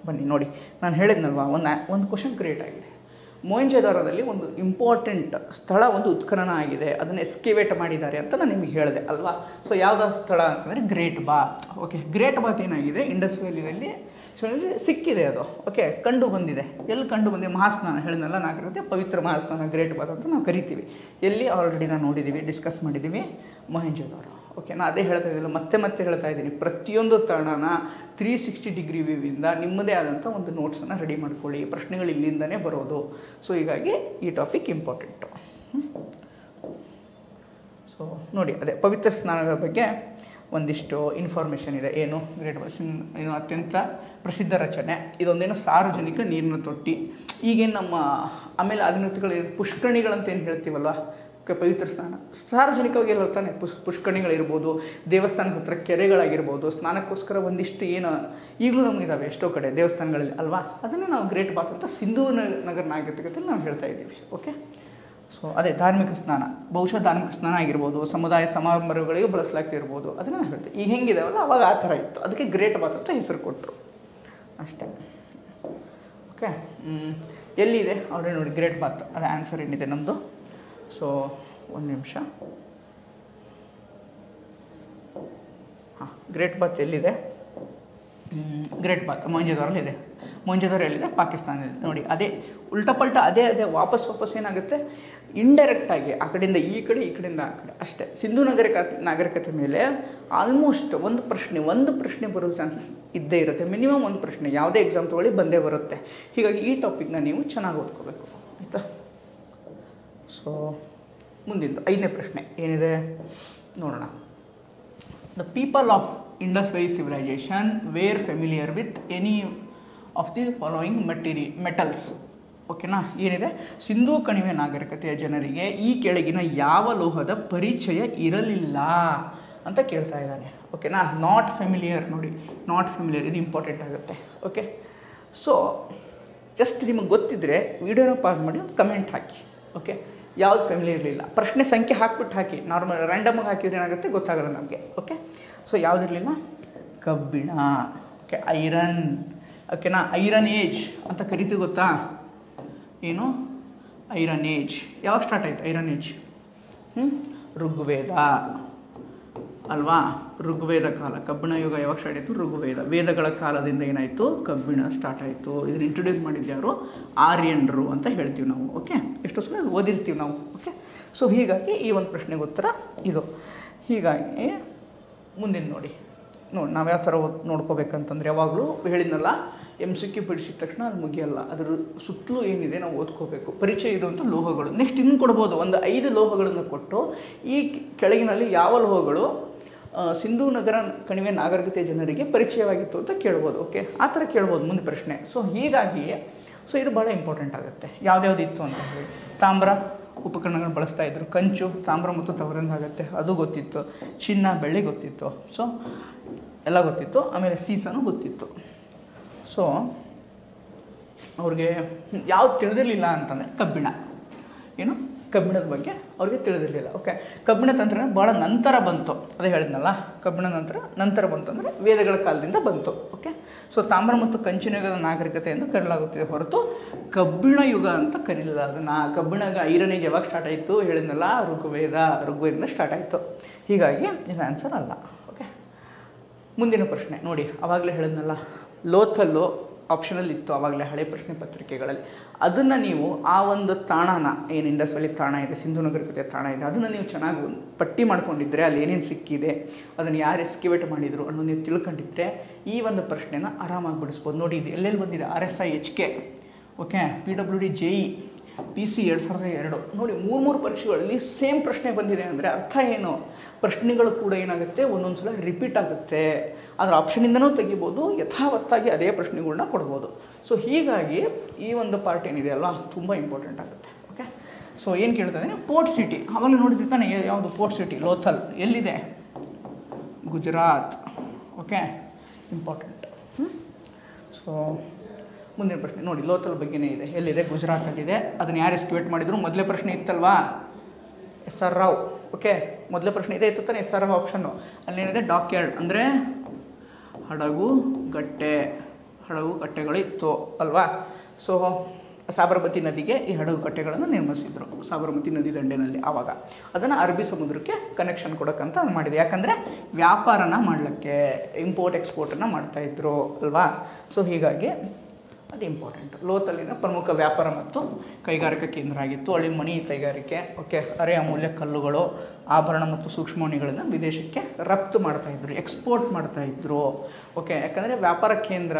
ಬನ್ನಿ ನೋಡಿ, ನಾನು ಹೇಳಿದ್ನಲ್ವ, ಒಂದು ಕ್ವಶನ್ ಕ್ರಿಯೇಟ್ ಆಗಿದೆ. ಮೊಹೆಂಜೊದಾರೋದಲ್ಲಿ ಒಂದು ಇಂಪಾರ್ಟೆಂಟ್ ಸ್ಥಳ ಒಂದು ಉತ್ಖನನ ಆಗಿದೆ, ಅದನ್ನು ಎಸ್ಕೇವೇಟ್ ಮಾಡಿದ್ದಾರೆ ಅಂತ ನಾನು ನಿಮಗೆ ಹೇಳಿದೆ ಅಲ್ವಾ. ಸೊ ಯಾವುದಾದ ಸ್ಥಳ ಅಂತಂದರೆ great Baat. Okay, great Baat ಏನಾಗಿದೆ, ಇಂಡಸ್ ವ್ಯಾಲಿಯಲ್ಲಿ ಸಿಕ್ಕಿದೆ ಅದು. ಓಕೆ, ಕಂಡು ಬಂದಿದೆ. ಎಲ್ಲಿ ಕಂಡು ಬಂದಿದೆ? ಮಹಾಸ್ನಾನ ಹೇಳಿದ್ನಲ್ಲ, ನಾಗರಿಕತೆ ಪವಿತ್ರ ಮಹಾಸ್ನಾನ ಗ್ರೇಟ್ ಬಾತ್ ಅಂತ ನಾವು ಕರಿತೀವಿ. ಎಲ್ಲಿ? ಆಲ್ರೆಡಿ ನಾವು ನೋಡಿದ್ದೀವಿ, ಡಿಸ್ಕಸ್ ಮಾಡಿದ್ದೀವಿ, ಮೊಹೆಂಜೊದಾರೋ. ಓಕೆ, ನಾನು ಅದೇ ಹೇಳ್ತಾ ಇದ್ದಿಲ್ಲ, ಮತ್ತೆ ಹೇಳ್ತಾ ಇದ್ದೀನಿ, ಪ್ರತಿಯೊಂದು ತಾಣನ 360 ಡಿಗ್ರಿ ವ್ಯೂವಿಂದ ನಿಮ್ಮದೇ ಆದಂಥ ಒಂದು ನೋಟ್ಸನ್ನು ರೆಡಿ ಮಾಡ್ಕೊಳ್ಳಿ. ಪ್ರಶ್ನೆಗಳು ಇಲ್ಲಿಂದನೇ ಬರೋದು. ಸೊ ಹೀಗಾಗಿ ಈ ಟಾಪಿಕ್ ಇಂಪಾರ್ಟೆಂಟು. ಸೊ ನೋಡಿ, ಅದೇ ಪವಿತ್ರ ಸ್ನಾನಗಳ ಬಗ್ಗೆ ಒಂದಿಷ್ಟು ಇನ್ಫಾರ್ಮೇಷನ್ ಇದೆ. ಏನು? ಗ್ರೇಟ್ ಬಾಸಿನ್ ಏನು ಅತ್ಯಂತ ಪ್ರಸಿದ್ಧ ರಚನೆ. ಇದೊಂದೇನು ಸಾರ್ವಜನಿಕ ನೀರಿನ ತೊಟ್ಟಿ. ಈಗೇನು ನಮ್ಮ ಆಮೇಲೆ ಅನುಮತಿಗಳು ಪುಷ್ಕರಣಿಗಳಂತ ಏನು ಹೇಳ್ತೀವಲ್ಲ, ಪವಿತ್ರ ಸ್ನಾನ ಸಾರ್ವಜನಿಕವಾಗಿ ಎಲ್ಲ ತಾನೆ. ಪುಷ್ಕರಣಿಗಳಿರ್ಬೋದು, ದೇವಸ್ಥಾನದ ಹತ್ರ ಕೆರೆಗಳಾಗಿರ್ಬೋದು, ಸ್ನಾನಕ್ಕೋಸ್ಕರ ಒಂದಿಷ್ಟು ಏನು ಈಗಲೂ ನಮಗಿದ್ದಾವೆ ಎಷ್ಟೋ ಕಡೆ ದೇವಸ್ಥಾನಗಳಲ್ಲಿ ಅಲ್ವಾ. ಅದನ್ನು ನಾವು ಗ್ರೇಟ್ ಬಾತ್ ಅಂತ ಸಿಂಧೂ ನಗರ ನಾಗರಿಕತೆಯಲ್ಲಿ ನಾವು ಹೇಳ್ತಾ ಇದ್ದೀವಿ. ಓಕೆ, ಸೊ ಅದೇ ಧಾರ್ಮಿಕ ಸ್ನಾನ, ಬಹುಶಃ ಧಾರ್ಮಿಕ ಸ್ನಾನ ಆಗಿರ್ಬೋದು, ಸಮುದಾಯ ಸಮಾರಂಭಗಳಿಗೆ ಬಳಸಲಾಗ್ತಿರ್ಬೋದು, ಅದನ್ನು ನಾವು ಹೇಳ್ತೀವಿ. ಈಗ ಹೆಂಗಿದಾವಲ್ಲ ಅವಾಗ ಆ ಥರ ಇತ್ತು, ಅದಕ್ಕೆ ಗ್ರೇಟ್ ಬಾತ್ ಅಂತ ಹೆಸರು ಕೊಟ್ಟರು ಅಷ್ಟೇ. ಓಕೆ, ಎಲ್ಲಿದೆ ಆಲ್ರೆಡಿ ನೋಡಿ, ಗ್ರೇಟ್ ಬಾತ್. ಅದು ಆನ್ಸರ್ ಏನಿದೆ ನಮ್ಮದು. ಸೊ ಒಂದು ನಿಮಿಷ. ಹಾಂ, ಗ್ರೇಟ್ ಬಾತ್ ಎಲ್ಲಿದೆ? ಗ್ರೇಟ್ ಬಾತ್ ಮೊಹೆಂಜೊದಾರಲ್ಲಿದೆ. ಮೊಹೆಂಜೊದಾರೋ ಎಲ್ಲಿದೆ? ಪಾಕಿಸ್ತಾನದಲ್ಲಿ. ನೋಡಿ, ಅದೇ ಉಲ್ಟಪಲ್ಟ ಅದೇ ವಾಪಸ್ ಏನಾಗುತ್ತೆ, ಇಂಡೈರೆಕ್ಟಾಗಿ ಆ ಕಡೆಯಿಂದ ಈ ಕಡೆ, ಈ ಕಡೆಯಿಂದ ಆ ಕಡೆ ಅಷ್ಟೇ. ಸಿಂಧೂ ನಾಗರಿಕತೆ ಮೇಲೆ ಆಲ್ಮೋಸ್ಟ್ ಒಂದು ಪ್ರಶ್ನೆ ಬರೋ ಚಾನ್ಸಸ್ ಇದ್ದೇ ಇರುತ್ತೆ. ಮಿನಿಮಮ್ ಒಂದು ಪ್ರಶ್ನೆ ಯಾವುದೇ ಎಕ್ಸಾಮ್ ತೊಗೊಳ್ಳಿ ಬಂದೇ ಬರುತ್ತೆ. ಹೀಗಾಗಿ ಈ ಟಾಪಿಕ್ನ ನೀವು ಚೆನ್ನಾಗಿ ಓದ್ಕೋಬೇಕು, ಆಯಿತಾ. ಸೊ ಮುಂದಿದ್ದು 5ನೇ ಪ್ರಶ್ನೆ ಏನಿದೆ ನೋಡೋಣ. The people of Indus valley civilisation were familiar with any of the following metals. ಓಕೆನಾ, ಏನಿದೆ? ಸಿಂಧೂ ಕಣಿವೆ ನಾಗರಿಕತೆಯ ಜನರಿಗೆ ಈ ಕೆಳಗಿನ ಯಾವ ಲೋಹದ ಪರಿಚಯ ಇರಲಿಲ್ಲ ಅಂತ ಕೇಳ್ತಾ ಇದ್ದಾನೆ. ಓಕೆನಾ, ನಾಟ್ ಫೆಮಿಲಿಯರ್. ನೋಡಿ, ನಾಟ್ ಫೆಮಿಲಿಯರ್ ಇದು ಇಂಪಾರ್ಟೆಂಟ್ ಆಗುತ್ತೆ. ಓಕೆ, ಸೊ ಜಸ್ಟ್ ನಿಮಗೆ ಗೊತ್ತಿದ್ದರೆ ವಿಡಿಯೋನ ಪಾಸ್ ಮಾಡಿ ಒಂದು ಕಮೆಂಟ್ ಹಾಕಿ. ಓಕೆ, ಯಾವುದು ಫ್ಯಾಮಿಲಿ ಇರಲಿಲ್ಲ, ಪ್ರಶ್ನೆ ಸಂಖ್ಯೆ ಹಾಕ್ಬಿಟ್ಟು ಹಾಕಿ. ನಾರ್ಮಲ್ ರ್ಯಾಂಡಮಾಗಿ ಹಾಕಿದ್ರೆ ಏನಾಗುತ್ತೆ ಗೊತ್ತಾಗಲ್ಲ ನಮಗೆ. ಓಕೆ, ಸೊ ಯಾವುದಿರಲಿಲ್ಲ? ಕಬ್ಬಿಣ. Okay, iron. ಓಕೆನಾ, ಐರನ್ ಏಜ್ ಅಂತ ಕರಿತೀವಿ, ಗೊತ್ತಾ? ಏನು? ಐರನ್ ಏಜ್ ಯಾವಾಗ ಸ್ಟಾರ್ಟ್ ಆಯಿತು? ಐರನ್ ಏಜ್ ಋಗ್ವೇದ ಅಲ್ವಾ. ಋಗ್ವೇದ ಕಾಲ, ಕಬ್ಬಿಣ ಯುಗ ಯಾವಾಗ ಸ್ಟಾರ್ಟ್ ಆಯಿತು? ಋಗ್ವೇದ. ವೇದಗಳ ಕಾಲದಿಂದ ಏನಾಯಿತು? ಕಬ್ಬಿಣ ಸ್ಟಾರ್ಟ್ ಆಯಿತು. ಇದನ್ನು ಇಂಟ್ರೊಡ್ಯೂಸ್ ಮಾಡಿದ್ಯಾರು? ಆರ್ಯನ್ರು ಅಂತ ಹೇಳ್ತೀವಿ ನಾವು. ಓಕೆ, ಎಷ್ಟೋ ಸಲ ಓದಿರ್ತೀವಿ ನಾವು. ಓಕೆ, ಸೊ ಹೀಗಾಗಿ ಈ ಒಂದು ಪ್ರಶ್ನೆಗೆ ಉತ್ತರ ಇದು. ಹೀಗಾಗಿ ಮುಂದಿನ ನೋಡಿ ನಾವು ಯಾವ ಥರ ನೋಡ್ಕೋಬೇಕಂತಂದರೆ, ಯಾವಾಗಲೂ ಹೇಳಿದ್ನಲ್ಲ, MCQ ಬಿಡಿಸಿದ ತಕ್ಷಣ ಅದು ಮುಗಿಯಲ್ಲ, ಅದರ ಸುತ್ತಲೂ ಏನಿದೆ ನಾವು ಓದ್ಕೋಬೇಕು. ಪರಿಚಯ ಇರುವಂಥ ಲೋಹಗಳು. ನೆಕ್ಸ್ಟ್ ಇನ್ನು ಕೊಡ್ಬೋದು, ಒಂದು 5 ಲೋಹಗಳನ್ನು ಕೊಟ್ಟು ಈ ಕೆಳಗಿನಲ್ಲಿ ಯಾವ ಲೋಹಗಳು ಸಿಂಧೂ ನಗರ ಕಣಿವೆ ನಾಗರಿಕತೆ ಜನರಿಗೆ ಪರಿಚಯವಾಗಿತ್ತು ಅಂತ ಕೇಳ್ಬೋದು. ಓಕೆ, ಆ ಥರ ಕೇಳ್ಬೋದು ಮುಂದೆ ಪ್ರಶ್ನೆ. ಸೊ ಹೀಗಾಗಿ ಇದು ಭಾಳ ಇಂಪಾರ್ಟೆಂಟ್ ಆಗುತ್ತೆ. ಯಾವ್ದ್ಯಾವ್ದು ಇತ್ತು ಅಂತ ಹೇಳಿ, ತಾಮ್ರ ಉಪಕರಣಗಳನ್ನು ಬಳಸ್ತಾ ಇದ್ರು, ಕಂಚು ತಾಮ್ರ ಮತ್ತು ತವರಿಂದ ಆಗುತ್ತೆ, ಅದು ಗೊತ್ತಿತ್ತು, ಚಿನ್ನ ಬೆಳ್ಳಿ ಗೊತ್ತಿತ್ತು, ಸೊ ಎಲ್ಲ ಗೊತ್ತಿತ್ತು. ಆಮೇಲೆ ಸೀಸನು ಗೊತ್ತಿತ್ತು. ಸೊ ಅವ್ರಿಗೆ ಯಾವ್ದು ತಿಳಿದಿರಲಿಲ್ಲ ಅಂತಂದರೆ ಕಬ್ಬಿಣದ ಬಗ್ಗೆ ಅವ್ರಿಗೆ ತಿಳಿದಿರಲಿಲ್ಲ. ಓಕೆ, ಕಬ್ಬಿಣ ತಂತ್ರಜ್ಞಾನ ಭಾಳ ನಂತರ ಬಂತು, ಅದೇ ಹೇಳಿದ್ನಲ್ಲ, ಕಬ್ಬಿಣ ನಂತರ ಬಂತು ಅಂದರೆ ವೇದಗಳ ಕಾಲದಿಂದ ಬಂತು. ಓಕೆ, ಸೊ ತಾಮ್ರ ಮತ್ತು ಕಂಚಿನ ಯುಗದ ನಾಗರಿಕತೆ ಎಂದು ಕರೆಯಲಾಗುತ್ತಿದೆ ಹೊರತು ಕಬ್ಬಿಣ ಯುಗ ಅಂತ ಕರೀಲಿಲ್ಲ. ಅದನ್ನು ಕಬ್ಬಿಣ ಐರನ್ ಏಜ್ ಯಾವಾಗ ಸ್ಟಾರ್ಟ್ ಆಯಿತು ಹೇಳಿದ್ನಲ್ಲ, ಋಗ್ವೇದದಿಂದ ಸ್ಟಾರ್ಟ್ ಆಯಿತು. ಹೀಗಾಗಿ ಇದು ಆನ್ಸರ್ ಅಲ್ಲ. ಓಕೆ, ಮುಂದಿನ ಪ್ರಶ್ನೆ ನೋಡಿ. ಆವಾಗಲೇ ಹೇಳಿದ್ನಲ್ಲ, ಲೋಥಲ್ಲು ಆಪ್ಷನಲ್ಲಿ ಇತ್ತು ಆವಾಗಲೇ ಹಳೆ ಪ್ರಶ್ನೆ ಪತ್ರಿಕೆಗಳಲ್ಲಿ. ಅದನ್ನು ನೀವು ಆ ಒಂದು ತಾಣನ ಏನು ಇಂಡಸ್ ವ್ಯಾಲಿ ತಾಣ ಇದೆ, ಸಿಂಧೂ ನಾಗರಿಕತೆ ತಾಣ ಇದೆ, ಅದನ್ನು ನೀವು ಚೆನ್ನಾಗಿ ಪಟ್ಟಿ ಮಾಡ್ಕೊಂಡಿದ್ರೆ ಅಲ್ಲಿ ಏನೇನು ಸಿಕ್ಕಿದೆ, ಅದನ್ನು ಯಾರು ಎಸ್ಕಿವೇಟ್ ಮಾಡಿದರು ಅನ್ನೋದು ನೀವು ತಿಳ್ಕೊಂಡಿದ್ರೆ ಈ ಒಂದು ಪ್ರಶ್ನೆನ ಆರಾಮಾಗಿ ಬಿಡಿಸ್ಬೋದು. ನೋಡಿ, ಇದು ಎಲ್ಲೆಲ್ಲಿ ಬಂದಿದೆ, RSI HK, okay, PWD JE PC 2002. ನೋಡಿ, 3 ಪರೀಕ್ಷೆಗಳಲ್ಲಿ ಸೇಮ್ ಪ್ರಶ್ನೆ ಬಂದಿದೆ ಅಂದರೆ ಅರ್ಥ ಏನು, ಪ್ರಶ್ನೆಗಳು ಕೂಡ ಏನಾಗುತ್ತೆ ಒಂದೊಂದು ಸಲ ರಿಪೀಟ್ ಆಗುತ್ತೆ. ಅದರ ಆಪ್ಷನಿಂದನೂ ತೆಗಿಬೋದು, ಯಥಾವತ್ತಾಗಿ ಅದೇ ಪ್ರಶ್ನೆಗಳನ್ನ ಕೊಡ್ಬೋದು. ಸೊ ಹೀಗಾಗಿ ಈ ಒಂದು ಪಾರ್ಟ್ ಏನಿದೆ ಅಲ್ವಾ, ತುಂಬ ಇಂಪಾರ್ಟೆಂಟ್ ಆಗುತ್ತೆ. ಓಕೆ, ಸೊ ಏನು ಕೇಳ್ತಾ ಇದ್ದೀನಿ, ಪೋರ್ಟ್ ಸಿಟಿ ಆವಾಗಲೇ ನೋಡಿದ್ದೆ ತಾನೆ, ಯಾವುದು ಪೋರ್ಟ್ ಸಿಟಿ ಲೋಥಲ್ ಎಲ್ಲಿದೆ, ಗುಜರಾತ್. Okay, important. ಸೊ ಮುಂದಿನ ಪ್ರಶ್ನೆ ನೋಡಿ, ಲೋಥಲ್ ಬಗ್ಗೆನೇ ಇದೆ, ಎಲ್ಲಿದೆ, ಗುಜರಾತಲ್ಲಿದೆ. ಅದನ್ನು ಯಾರು ಎಸ್ಕಿವೇಟ್ ಮಾಡಿದ್ರು, ಮೊದಲೇ ಪ್ರಶ್ನೆ ಇತ್ತಲ್ವಾ, SR ರಾವ್. ಓಕೆ, ಮೊದಲೇ ಪ್ರಶ್ನೆ ಇದೇ ಇತ್ತು ತಾನೆ, SR ರಾವ್ ಆಪ್ಷನ್ನು. ಅಲ್ಲೇನಿದೆ, ಡಾಕ್ಯಾರ್ಡ್ ಅಂದರೆ ಹಡಗು ಕಟ್ಟೆಗಳು ಇತ್ತು ಅಲ್ವಾ. ಸೊ ಸಾಬರಮತಿ ನದಿಗೆ ಈ ಹಡಗು ಕಟ್ಟೆಗಳನ್ನು ನಿರ್ಮಿಸಿದ್ರು, ಸಾಬರಮತಿ ನದಿ ದಂಡೆನಲ್ಲಿ. ಆವಾಗ ಅದನ್ನು ಅರಬ್ಬಿ ಸಮುದ್ರಕ್ಕೆ ಕನೆಕ್ಷನ್ ಕೊಡೋಕ್ಕಂತ ಮಾಡಿದೆ. ಯಾಕಂದರೆ ವ್ಯಾಪಾರನ ಮಾಡಲಿಕ್ಕೆ, ಇಂಪೋರ್ಟ್ ಎಕ್ಸ್ಪೋರ್ಟನ್ನು ಮಾಡ್ತಾಯಿದ್ರು ಅಲ್ವಾ. ಸೊ ಹೀಗಾಗಿ ಅದು ಇಂಪಾರ್ಟೆಂಟ್. ಲೋಥಲ್ಲಿನ ಪ್ರಮುಖ ವ್ಯಾಪಾರ ಮತ್ತು ಕೈಗಾರಿಕಾ ಕೇಂದ್ರ ಆಗಿತ್ತು. ಅಲ್ಲಿ ಮಣಿ ಕೈಗಾರಿಕೆ, ಓಕೆ, ಅರೆ ಅಮೂಲ್ಯ ಕಲ್ಲುಗಳು, ಆಭರಣ ಮತ್ತು ಸೂಕ್ಷ್ಮಣಿಗಳನ್ನು ವಿದೇಶಕ್ಕೆ ರಫ್ತು ಮಾಡ್ತಾಯಿದ್ರು, ಎಕ್ಸ್ಪೋರ್ಟ್ ಮಾಡ್ತಾಯಿದ್ರು. ಓಕೆ, ಯಾಕಂದರೆ ವ್ಯಾಪಾರ ಕೇಂದ್ರ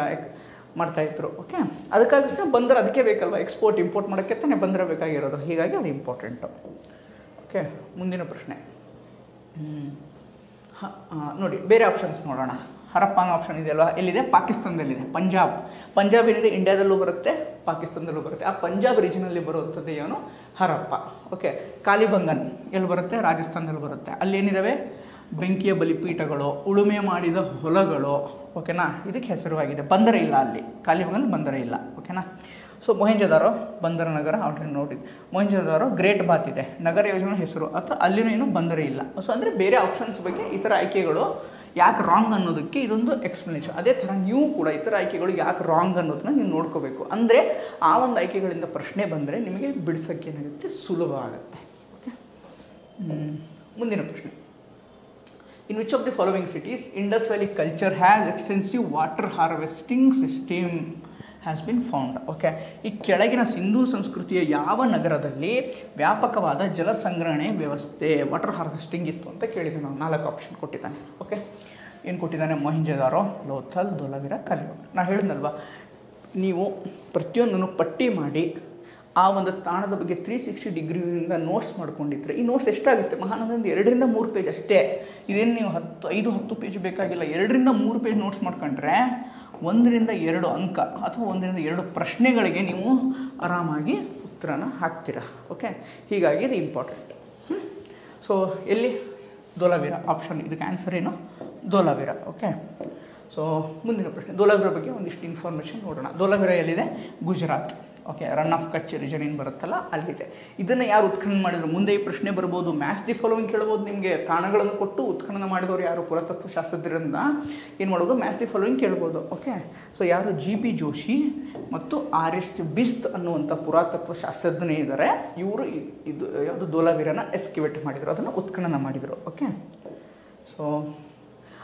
ಮಾಡ್ತಾಯಿದ್ರು. ಓಕೆ, ಅದಕ್ಕಾಗಿ ಸಹ ಬಂದರ ಅದಕ್ಕೆ ಬೇಕಲ್ವ, ಎಕ್ಸ್ಪೋರ್ಟ್ ಇಂಪೋರ್ಟ್ ಮಾಡೋಕ್ಕೆ ತಾನೇ ಬಂದರ ಬೇಕಾಗಿರೋದು. ಹೀಗಾಗಿ ಅದು ಇಂಪಾರ್ಟೆಂಟು. ಓಕೆ, ಮುಂದಿನ ಪ್ರಶ್ನೆ ನೋಡಿ, ಬೇರೆ ಆಪ್ಷನ್ಸ್ ನೋಡೋಣ. ಹರಪ್ಪಾನ ಆಪ್ಷನ್ ಇದೆಯಲ್ವಾ, ಎಲ್ಲಿದೆ, ಪಾಕಿಸ್ತಾನದಲ್ಲಿದೆ. ಪಂಜಾಬ್ ಏನಿದೆ, ಇಂಡಿಯಾದಲ್ಲೂ ಬರುತ್ತೆ, ಪಾಕಿಸ್ತಾನದಲ್ಲೂ ಬರುತ್ತೆ. ಆ ಪಂಜಾಬ್ ರೀಜನಲ್ಲಿ ಬರುವಂಥದ್ದು ಏನು, ಹರಪ್ಪ. ಓಕೆ, ಕಾಲಿಬಂಗನ್ ಎಲ್ಲಿ ಬರುತ್ತೆ, ರಾಜಸ್ಥಾನದಲ್ಲಿ ಬರುತ್ತೆ. ಅಲ್ಲೇನಿದ್ದಾವೆ, ಬೆಂಕಿಯ ಬಲಿಪೀಠಗಳು, ಉಳುಮೆ ಮಾಡಿದ ಹೊಲಗಳು. ಓಕೆನಾ, ಇದಕ್ಕೆ ಹೆಸರುವಾಗಿದೆ. ಬಂದರ ಇಲ್ಲ ಅಲ್ಲಿ, ಕಾಲಿಬಂಗನ್ ಬಂದರ ಇಲ್ಲ. ಓಕೆನಾ. ಸೊ ಮೊಹೆಂಜೊದಾರೋ ಬಂದರ ನಗರ ಆಲ್ರೆಡಿ ನೋಡಿದ್ದು. ಮೊಹೆಂಜೊದಾರೋ ಗ್ರೇಟ್ ಬಾತ್ ಇದೆ, ನಗರ ಯೋಜನೆ ಹೆಸರು, ಅಥವಾ ಅಲ್ಲಿನೂ ಏನು ಬಂದರೆ ಇಲ್ಲ. ಸೊ ಅಂದರೆ ಬೇರೆ ಆಪ್ಷನ್ಸ್ ಬಗ್ಗೆ ಈ ಥರ ಆಯ್ಕೆಗಳು ಯಾಕೆ ರಾಂಗ್ ಅನ್ನೋದಕ್ಕೆ ಇದೊಂದು ಎಕ್ಸ್ಪ್ಲನೇಷನ್. ಅದೇ ಥರ ನೀವು ಕೂಡ ಇತರ ಆಯ್ಕೆಗಳು ಯಾಕೆ ರಾಂಗ್ ಅನ್ನೋದನ್ನ ನೀವು ನೋಡ್ಕೋಬೇಕು. ಅಂದರೆ ಆ ಒಂದು ಆಯ್ಕೆಗಳಿಂದ ಪ್ರಶ್ನೆ ಬಂದರೆ ನಿಮಗೆ ಬಿಡಿಸೋಕ್ಕೆ ಏನಾಗುತ್ತೆ, ಸುಲಭ ಆಗುತ್ತೆ. ಓಕೆ, ಮುಂದಿನ ಪ್ರಶ್ನೆ. In which of the following cities Indus valley culture has extensive water harvesting system has been found. Okay, ಈ ಕೆಳಗಿನ ಸಿಂಧೂ ಸಂಸ್ಕೃತಿಯ ಯಾವ ನಗರದಲ್ಲಿ ವ್ಯಾಪಕವಾದ ಜಲ ಸಂಗ್ರಹಣೆ ವ್ಯವಸ್ಥೆ, ವಾಟರ್ ಹಾರ್ವೆಸ್ಟಿಂಗ್ ಇತ್ತು ಅಂತ ಕೇಳಿದ್ದೆ ನಾವು. 4 ಆಪ್ಷನ್ ಕೊಟ್ಟಿದ್ದಾನೆ. ಓಕೆ, ಏನು ಕೊಟ್ಟಿದ್ದಾನೆ, ಮೊಹೆಂಜೊದಾರೋ, ಲೋಥಲ್, ಧೋಲಾವಿರ, ಕಾಲಿಬಂಗನ್. ನಾನು ಹೇಳಿದ್ನಲ್ವ, ನೀವು ಪ್ರತಿಯೊಂದನ್ನು ಪಟ್ಟಿ ಮಾಡಿ ಆ ಒಂದು ತಾಣದ ಬಗ್ಗೆ 360 ಡಿಗ್ರಿಯಿಂದ ನೋಟ್ಸ್ ಮಾಡ್ಕೊಂಡಿದ್ರೆ ಈ ನೋಟ್ಸ್ ಎಷ್ಟಾಗುತ್ತೆ, ಮಹಾನಂದ 2 ರಿಂದ 3 ಪೇಜ್ ಅಷ್ಟೇ. ಇದೇನು ನೀವು 5-10 ಪೇಜ್ ಬೇಕಾಗಿಲ್ಲ. 2 ರಿಂದ 3 ಪೇಜ್ ನೋಟ್ಸ್ ಮಾಡ್ಕೊಂಡ್ರೆ 1 ರಿಂದ 2 ಅಂಕ ಅಥವಾ 1 ರಿಂದ 2 ಪ್ರಶ್ನೆಗಳಿಗೆ ನೀವು ಆರಾಮಾಗಿ ಉತ್ತರನ ಹಾಕ್ತೀರಾ. ಓಕೆ, ಹೀಗಾಗಿ ಇದು ಇಂಪಾರ್ಟೆಂಟ್. ಸೊ ಎಲ್ಲಿ, ಧೋಲಾವಿರ ಆಪ್ಷನ್. ಇದಕ್ಕೆ ಆನ್ಸರ್ ಏನು, ಧೋಲಾವಿರ. ಓಕೆ, ಸೊ ಮುಂದಿನ ಪ್ರಶ್ನೆ, ಧೋಲಾವಿರ ಬಗ್ಗೆ ಒಂದಿಷ್ಟು ಇನ್ಫಾರ್ಮೇಷನ್ ನೋಡೋಣ. ಧೋಲಾವಿರ ಎಲ್ಲಿದೆ, Gujarat. Okay, run of Kutch region ಏನು ಬರುತ್ತಲ್ಲ ಅಲ್ಲಿದೆ. ಇದನ್ನು ಯಾರು ಉತ್ಖನನ ಮಾಡಿದ್ರು, ಮುಂದೆ ಈ ಪ್ರಶ್ನೆ ಬರ್ಬೋದು. ಮ್ಯಾಚ್ ದಿ ಫಾಲೋವಿಂಗ್ ಕೇಳ್ಬೋದು ನಿಮಗೆ. ತಾಣಗಳನ್ನು ಕೊಟ್ಟು ಉತ್ಖನನ ಮಾಡಿದವರು ಯಾರು, ಪುರಾತತ್ವ ಶಾಸ್ತ್ರಜ್ಞರಿಂದ ಏನು ಮಾಡ್ಬೋದು, ಮ್ಯಾಚ್ ದಿ ಫಾಲೋವಿಂಗ್ ಕೇಳ್ಬೋದು. ಓಕೆ, ಸೊ ಯಾರು, GP ಜೋಶಿ ಮತ್ತು RS ಬಿಸ್ತ್ ಅನ್ನುವಂಥ ಪುರಾತತ್ವ ಶಾಸ್ತ್ರಜ್ಞನೇ ಇದ್ದಾರೆ. ಇವರು ಇದು ಯಾವುದು ಧೋಲಾವಿರನ ಎಸ್ಕಿವೇಟ್ ಮಾಡಿದರು, ಅದನ್ನು ಉತ್ಖನನ ಮಾಡಿದರು. ಓಕೆ, ಸೊ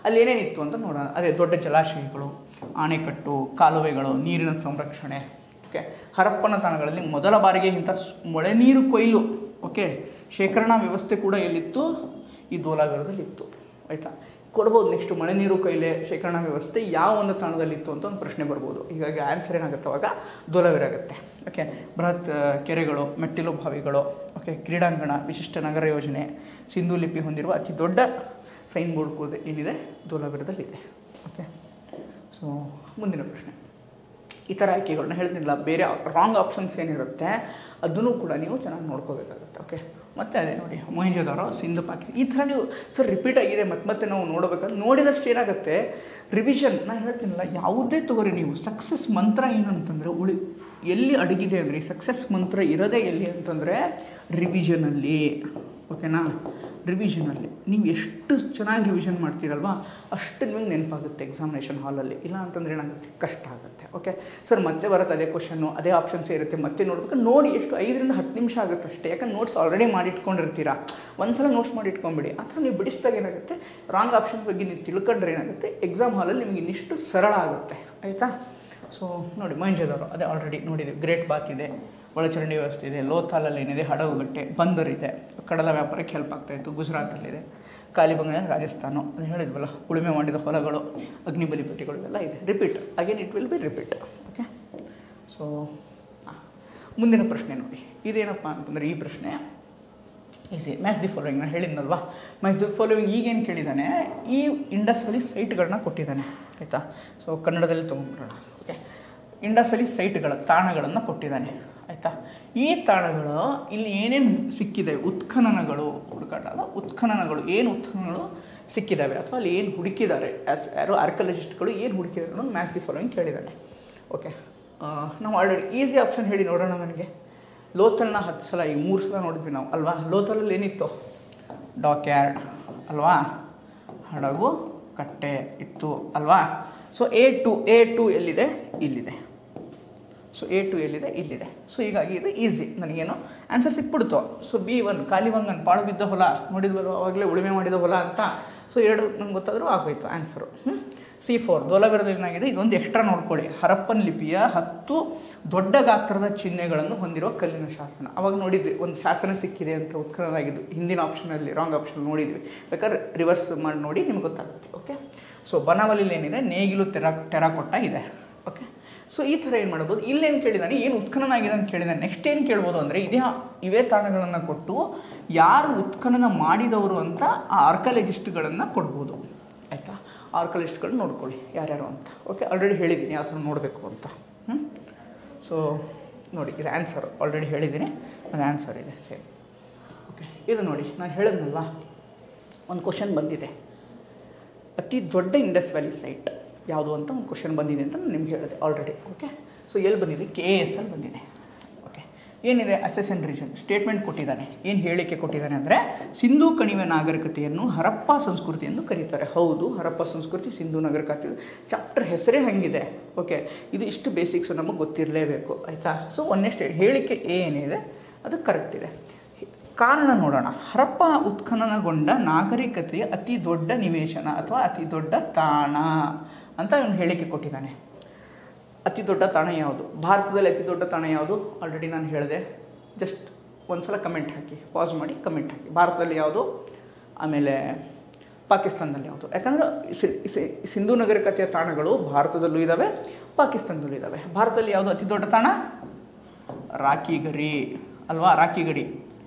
ಅಲ್ಲಿ ಏನೇನಿತ್ತು ಅಂತ ನೋಡೋಣ. ಅದೇ ದೊಡ್ಡ ಜಲಾಶಯಗಳು, ಆಣೆಕಟ್ಟು, ಕಾಲುವೆಗಳು, ನೀರಿನ ಸಂರಕ್ಷಣೆ. ಓಕೆ, ಹರಪ್ಪನ ತಾಣಗಳಲ್ಲಿ ಮೊದಲ ಬಾರಿಗೆ ಇಂಥ ಮಳೆ ನೀರು ಕೊಯ್ಲು, ಓಕೆ, ಶೇಖರಣಾ ವ್ಯವಸ್ಥೆ ಕೂಡ ಎಲ್ಲಿತ್ತು, ಈ ಧೋಲಾವಿರದಲ್ಲಿ ಇತ್ತು. ಆಯಿತಾ. ಕೊಡ್ಬೋದು. ನೆಕ್ಸ್ಟ್ ಮಳೆ ನೀರು ಕೊಯ್ಲೆ ಶೇಖರಣಾ ವ್ಯವಸ್ಥೆ ಯಾವ ಒಂದು ತಾಣದಲ್ಲಿತ್ತು ಅಂತ ಒಂದು ಪ್ರಶ್ನೆ ಬರ್ಬೋದು. ಹೀಗಾಗಿ ಆನ್ಸರ್ ಏನಾಗುತ್ತೆ ಅವಾಗ ಧೋಲಾವೀರ ಆಗುತ್ತೆ. ಓಕೆ, ಬೃಹತ್ ಕೆರೆಗಳು, ಮೆಟ್ಟಿಲು ಬಾವಿಗಳು, ಓಕೆ, ಕ್ರೀಡಾಂಗಣ, ವಿಶಿಷ್ಟ ನಗರ ಯೋಜನೆ, ಸಿಂಧೂ ಲಿಪಿ ಹೊಂದಿರುವ ಅತಿ ದೊಡ್ಡ ಸೈನ್ ಬೋರ್ಡ್ ಕೂಡ ಏನಿದೆ ಧೋಲಾವೀರದಲ್ಲಿದೆ. ಓಕೆ, ಸೊ ಮುಂದಿನ ಪ್ರಶ್ನೆ. ಈ ಥರ ಆಯ್ಕೆಗಳನ್ನ ಹೇಳ್ತಿಲ್ಲ, ಬೇರೆ ರಾಂಗ್ ಆಪ್ಷನ್ಸ್ ಏನಿರುತ್ತೆ ಅದನ್ನು ಕೂಡ ನೀವು ಚೆನ್ನಾಗಿ ನೋಡ್ಕೋಬೇಕಾಗುತ್ತೆ. ಓಕೆ, ಮತ್ತು ಅದೇ ನೋಡಿ ಮೊಹೆಂಜೊದಾರೋ, ಸಿಂಧು, ಪಾಕಿಸ್ತಾನ, ಈ ಥರ ನೀವು ಸರ್ ರಿಪೀಟ್ ಆಗಿದೆ ಮತ್ತೆ ನಾವು ನೋಡಬೇಕಾದ್ರೆ ನೋಡಿದಷ್ಟು ಏನಾಗುತ್ತೆ ರಿವಿಷನ್. ನಾನು ಹೇಳ್ತೀನಲ್ಲ, ಯಾವುದೇ ತಗೋರಿ ನೀವು ಸಕ್ಸಸ್ ಮಂತ್ರ ಏನಂತಂದರೆ ಎಲ್ಲಿ ಅಡಗಿದೆ ಅಂದರೆ ಈ ಸಕ್ಸಸ್ ಮಂತ್ರ ಇರೋದೇ ಎಲ್ಲಿ ಅಂತಂದರೆ ರಿವಿಷನಲ್ಲಿ. ಓಕೆನಾ, ರಿವಿಷನಲ್ಲಿ ನೀವು ಎಷ್ಟು ಚೆನ್ನಾಗಿ ರಿವಿಷನ್ ಮಾಡ್ತೀರಲ್ವ ಅಷ್ಟು ನಿಮಗೆ ನೆನಪಾಗುತ್ತೆ ಎಕ್ಸಾಮಿನೇಷನ್ ಹಾಲಲ್ಲಿ. ಇಲ್ಲ ಅಂತಂದರೆ ಏನಾಗುತ್ತೆ, ಕಷ್ಟ ಆಗುತ್ತೆ. ಓಕೆ ಸರ್, ಮತ್ತೆ ಬರುತ್ತೆ ಅದೇ ಕ್ವಶನ್ನು, ಅದೇ ಆಪ್ಷನ್ಸ್ ಇರುತ್ತೆ, ಮತ್ತೆ ನೋಡ್ಬೇಕು. ನೋಡಿ ಎಷ್ಟು 5 ರಿಂದ 10 ನಿಮಿಷ ಆಗುತ್ತೆ ಅಷ್ಟೇ. ಯಾಕಂದ್ರೆ ನೋಟ್ಸ್ ಆಲ್ರೆಡಿ ಮಾಡಿಟ್ಕೊಂಡಿರ್ತೀರಾ, ಒಂದ್ಸಲ ನೋಟ್ಸ್ ಮಾಡಿಟ್ಕೊಂಬಿಡಿ. ಆ ಥರ ನೀವು ಬಿಡಿಸಿದಾಗ ಏನಾಗುತ್ತೆ, ರಾಂಗ್ ಆಪ್ಷನ್ ಬಗ್ಗೆ ನೀವು ತಿಳ್ಕೊಂಡ್ರೆ ಏನಾಗುತ್ತೆ ಎಕ್ಸಾಮ್ ಹಾಲಲ್ಲಿ ನಿಮಗೆ ಇನ್ನಿಷ್ಟು ಸರಳ ಆಗುತ್ತೆ. ಆಯಿತಾ? ಸೊ ನೋಡಿ ಮೊಹೆಂಜೊದಾರೋ ಅದೇ ಆಲ್ರೆಡಿ ನೋಡಿದ್ದೀವಿ. ಗ್ರೇಟ್ ಬಾತ್ ಇದೆ, ಒಳಚರಂಡಿ ವ್ಯವಸ್ಥೆ ಇದೆ, ಲೋಥಾಲಲ್ಲಿ ಏನಿದೆ ಹಡಗುಗಟ್ಟೆ, ಬಂದರ್ ಇದೆ, ಕಡಲ ವ್ಯಾಪಾರಕ್ಕೆ ಹೆಲ್ಪ್ ಆಗ್ತಾಯಿತ್ತು, ಗುಜರಾತಲ್ಲಿದೆ, ಕಾಲಿಬಂಗ ರಾಜಸ್ಥಾನ, ಅದು ಹೇಳಿದ್ವಲ್ಲ, ಉಳುಮೆ ಮಾಡಿದ ಹೊಲಗಳು, ಅಗ್ನಿಬಲಿ ಪೆಟ್ಟಿಗಳು ಇವೆಲ್ಲ ಇದೆ. Repeat again, it will be repeat. Okay, so ಮುಂದಿನ ಪ್ರಶ್ನೆ ನೋಡಿ, ಇದೇನಪ್ಪ ಅಂತಂದರೆ ಈ ಪ್ರಶ್ನೆ ಈಸಿ. ಮ್ಯಾಚ್ ದಿ ಫಾಲೋವಿಂಗ್ ನಾನು ಹೇಳಿದ್ನಲ್ವಾ, ಮ್ಯಾಚ್ ದಿ ಫಾಲೋವಿಂಗ್ ಈಗೇನು ಕೇಳಿದ್ದಾನೆ, ಈ ಇಂಡಸ್ ವ್ಯಾಲಿ ಸೈಟ್ಗಳನ್ನ ಕೊಟ್ಟಿದ್ದಾನೆ. ಆಯಿತಾ? ಸೊ ಕನ್ನಡದಲ್ಲಿ ತೊಗೊಂಡ್ಬಿಡೋಣ. ಓಕೆ, ಇಂಡಸ್ ವ್ಯಾಲಿ ಸೈಟ್ಗಳ ತಾಣಗಳನ್ನು ಕೊಟ್ಟಿದ್ದಾನೆ. ಆಯಿತಾ? ಈ ತಾಣಗಳು ಇಲ್ಲಿ ಏನೇನು ಸಿಕ್ಕಿದೆ, ಉತ್ಖನನಗಳು ಹುಡುಕಾಟದ ಉತ್ಖನನಗಳು, ಏನು ಉತ್ಖನನಗಳು ಸಿಕ್ಕಿದ್ದಾವೆ ಅಥವಾ ಅಲ್ಲಿ ಏನು ಹುಡುಕಿದ್ದಾರೆ, ಯಾರು ಆರ್ಕಿಯಾಲಜಿಸ್ಟ್ಗಳು ಏನು ಹುಡುಕಿದ್ದಾರೆ ಅನ್ನೋದು ಮ್ಯಾಚ್ ದಿ ಫಾಲೋವಿಂಗ್ ಕೇಳಿದ್ದಾನೆ. ಓಕೆ, ನಾವು ಆಲ್ರೆಡಿ ಈಸಿ ಆಪ್ಷನ್ ಹೇಳಿ ನೋಡೋಣ. ನನಗೆ ಲೋಥಲ್ನ 10 ಸಲ, ಈಗ 3 ಸಲ ನೋಡಿದ್ವಿ ನಾವು ಅಲ್ವಾ. ಲೋಥಲಲ್ಲಿ ಏನಿತ್ತು, ಡಾಕ್ಯಾರ್ಡ್ ಅಲ್ವಾ, ಹಡಗು ಕಟ್ಟೆ ಇತ್ತು ಅಲ್ವಾ. ಸೊ A2 ಎಲ್ಲಿದೆ, ಇಲ್ಲಿದೆ. ಸೊ A2 ಎಲ್ಲಿದೆ, ಇಲ್ಲಿದೆ. ಸೊ ಹೀಗಾಗಿ ಇದು ಈಸಿ, ನನಗೇನು ಆನ್ಸರ್ ಸಿಕ್ಬಿಡ್ತು. ಸೊ B1 ಕಾಲಿಬಂಗನ್, ಪಾಳು ಬಿದ್ದ ಹೊಲ ನೋಡಿದ್ವಲ್ಲ ಅವಾಗಲೇ, ಉಳುಮೆ ಮಾಡಿದ ಹೊಲ ಅಂತ. ಸೊ 2 ನಂಗೆ ಗೊತ್ತಾದರೂ ಆಗೋಯ್ತು ಆನ್ಸರು. C4 ಧೋಲಾವೀರದಲ್ಲಿ ಏನಾಗಿದೆ, ಇದೊಂದು ಎಕ್ಸ್ಟ್ರಾ ನೋಡ್ಕೊಳ್ಳಿ, ಹರಪ್ಪನ್ ಲಿಪಿಯ 10 ದೊಡ್ಡ ಗಾತ್ರದ ಚಿಹ್ನೆಗಳನ್ನು ಹೊಂದಿರುವ ಕಲ್ಲಿನ ಶಾಸನ. ಅವಾಗ ನೋಡಿದ್ವಿ ಒಂದು ಶಾಸನ ಸಿಕ್ಕಿದೆ ಅಂತ ಉತ್ಖನನ ಆಗಿದ್ದು, ಹಿಂದಿನ ಆಪ್ಷನಲ್ಲಿ ರಾಂಗ್ ಆಪ್ಷನ್ ನೋಡಿದ್ವಿ. ಬೇಕಾದ್ರೆ ರಿವರ್ಸ್ ಮಾಡಿ ನೋಡಿ ನಿಮ್ಗೆ ಗೊತ್ತಾಗುತ್ತೆ. ಓಕೆ, ಸೊ ಬನಾವಲಿಲಿ ಏನಿದೆ, ನೇಗಿಲು ಟೆರಾಕೊಟ್ಟ ಇದೆ. ಓಕೆ, ಸೊ ಈ ಥರ ಏನು ಮಾಡ್ಬೋದು. ಇಲ್ಲೇನು ಕೇಳಿದಾನೆ, ಏನು ಉತ್ಖನನ ಆಗಿದೆ ಅಂತ ಕೇಳಿದಾನೆ. ನೆಕ್ಸ್ಟ್ ಏನು ಕೇಳ್ಬೋದು ಅಂದರೆ ಇವೇ ತಾಣಗಳನ್ನು ಕೊಟ್ಟು ಯಾರು ಉತ್ಖನನ ಮಾಡಿದವರು ಅಂತ ಆ ಆರ್ಕಿಯಾಲಜಿಸ್ಟ್ಗಳನ್ನು ಕೊಡ್ಬೋದು. ಆಯಿತಾ? ಆರ್ಕಿಯಾಲಜಿಸ್ಟ್ಗಳನ್ನ ನೋಡ್ಕೊಳ್ಳಿ ಯಾರ್ಯಾರು ಅಂತ. ಓಕೆ, ಆಲ್ರೆಡಿ ಹೇಳಿದ್ದೀನಿ ಯಾವ ಥರ ನೋಡಬೇಕು ಅಂತ. ಸೊ ನೋಡಿ, ಇದು ಆನ್ಸರ್ ಆಲ್ರೆಡಿ ಹೇಳಿದ್ದೀನಿ, ಅದು ಆನ್ಸರ್ ಇದೆ ಸೇಮ್. ಓಕೆ, ಇದು ನೋಡಿ ನಾನು ಹೇಳಿದ್ನಲ್ವ, ಒಂದು ಕ್ವಶನ್ ಬಂದಿದೆ, ಅತಿ ದೊಡ್ಡ ಇಂಡಸ್ ವ್ಯಾಲಿ ಸೈಟ್ ಯಾವುದು ಅಂತ ಒಂದು ಕ್ವಶನ್ ಬಂದಿದೆ ಅಂತ ನಾನು ನಿಮ್ಗೆ ಹೇಳಿದೆ ಆಲ್ರೆಡಿ. ಓಕೆ, ಸೊ ಎಲ್ಲಿ ಬಂದಿದೆ, KAS ಅಲ್ಲಿ ಬಂದಿದೆ. ಓಕೆ, ಏನಿದೆ, ಅಸೆಸ್ ಆ್ಯಂಡ್ ರೀಜನ್ ಸ್ಟೇಟ್ಮೆಂಟ್ ಕೊಟ್ಟಿದ್ದಾನೆ. ಏನು ಹೇಳಿಕೆ ಕೊಟ್ಟಿದ್ದಾನೆ ಅಂದರೆ, ಸಿಂಧೂ ಕಣಿವೆ ನಾಗರಿಕತೆಯನ್ನು ಹರಪ್ಪ ಸಂಸ್ಕೃತಿ ಎಂದು ಕರೀತಾರೆ. ಹೌದು, ಹರಪ್ಪ ಸಂಸ್ಕೃತಿ ಸಿಂಧೂ ನಾಗರಿಕತೆ ಚಾಪ್ಟರ್ ಹೆಸರೇ ಹಾಗಿದೆ. ಓಕೆ, ಇದು ಇಷ್ಟು ಬೇಸಿಕ್ಸ್ ನಮಗೆ ಗೊತ್ತಿರಲೇಬೇಕು. ಆಯಿತಾ? ಸೊ ಒಂದೇ ಹೇಳಿಕೆ ಏನಿದೆ ಅದು ಕರೆಕ್ಟ್ ಇದೆ. ಕಾರಣ ನೋಡೋಣ. ಹರಪ್ಪ ಉತ್ಖನನಗೊಂಡ ನಾಗರಿಕತೆಯ ಅತಿ ದೊಡ್ಡ ನಿವೇಶನ ಅಥವಾ ಅತಿ ದೊಡ್ಡ ತಾಣ ಅಂತ ಒಂದು ಹೇಳಿಕೆ ಕೊಟ್ಟಿದ್ದಾನೆ. ಅತಿ ದೊಡ್ಡ ತಾಣ ಯಾವುದು, ಭಾರತದಲ್ಲಿ ಅತಿ ದೊಡ್ಡ ತಾಣ ಯಾವುದು ಆಲ್ರೆಡಿ ನಾನು ಹೇಳಿದೆ. ಜಸ್ಟ್ ಒಂದು ಸಲ ಕಮೆಂಟ್ ಹಾಕಿ, ಪಾಸ್ ಮಾಡಿ ಕಮೆಂಟ್ ಹಾಕಿ. ಭಾರತದಲ್ಲಿ ಯಾವುದು, ಆಮೇಲೆ ಪಾಕಿಸ್ತಾನದಲ್ಲಿ ಯಾವುದು. ಯಾಕಂದರೆ ಸಿಂಧೂ ನಾಗರಿಕತೆಯ ತಾಣಗಳು ಭಾರತದಲ್ಲೂ ಇದ್ದಾವೆ, ಪಾಕಿಸ್ತಾನದಲ್ಲೂ ಇದ್ದಾವೆ. ಭಾರತದಲ್ಲಿ ಯಾವುದು ಅತಿ ದೊಡ್ಡ ತಾಣ, ರಾಖಿಗಡಿ ಅಲ್ವಾ, ರಾಖಿಗಡಿ.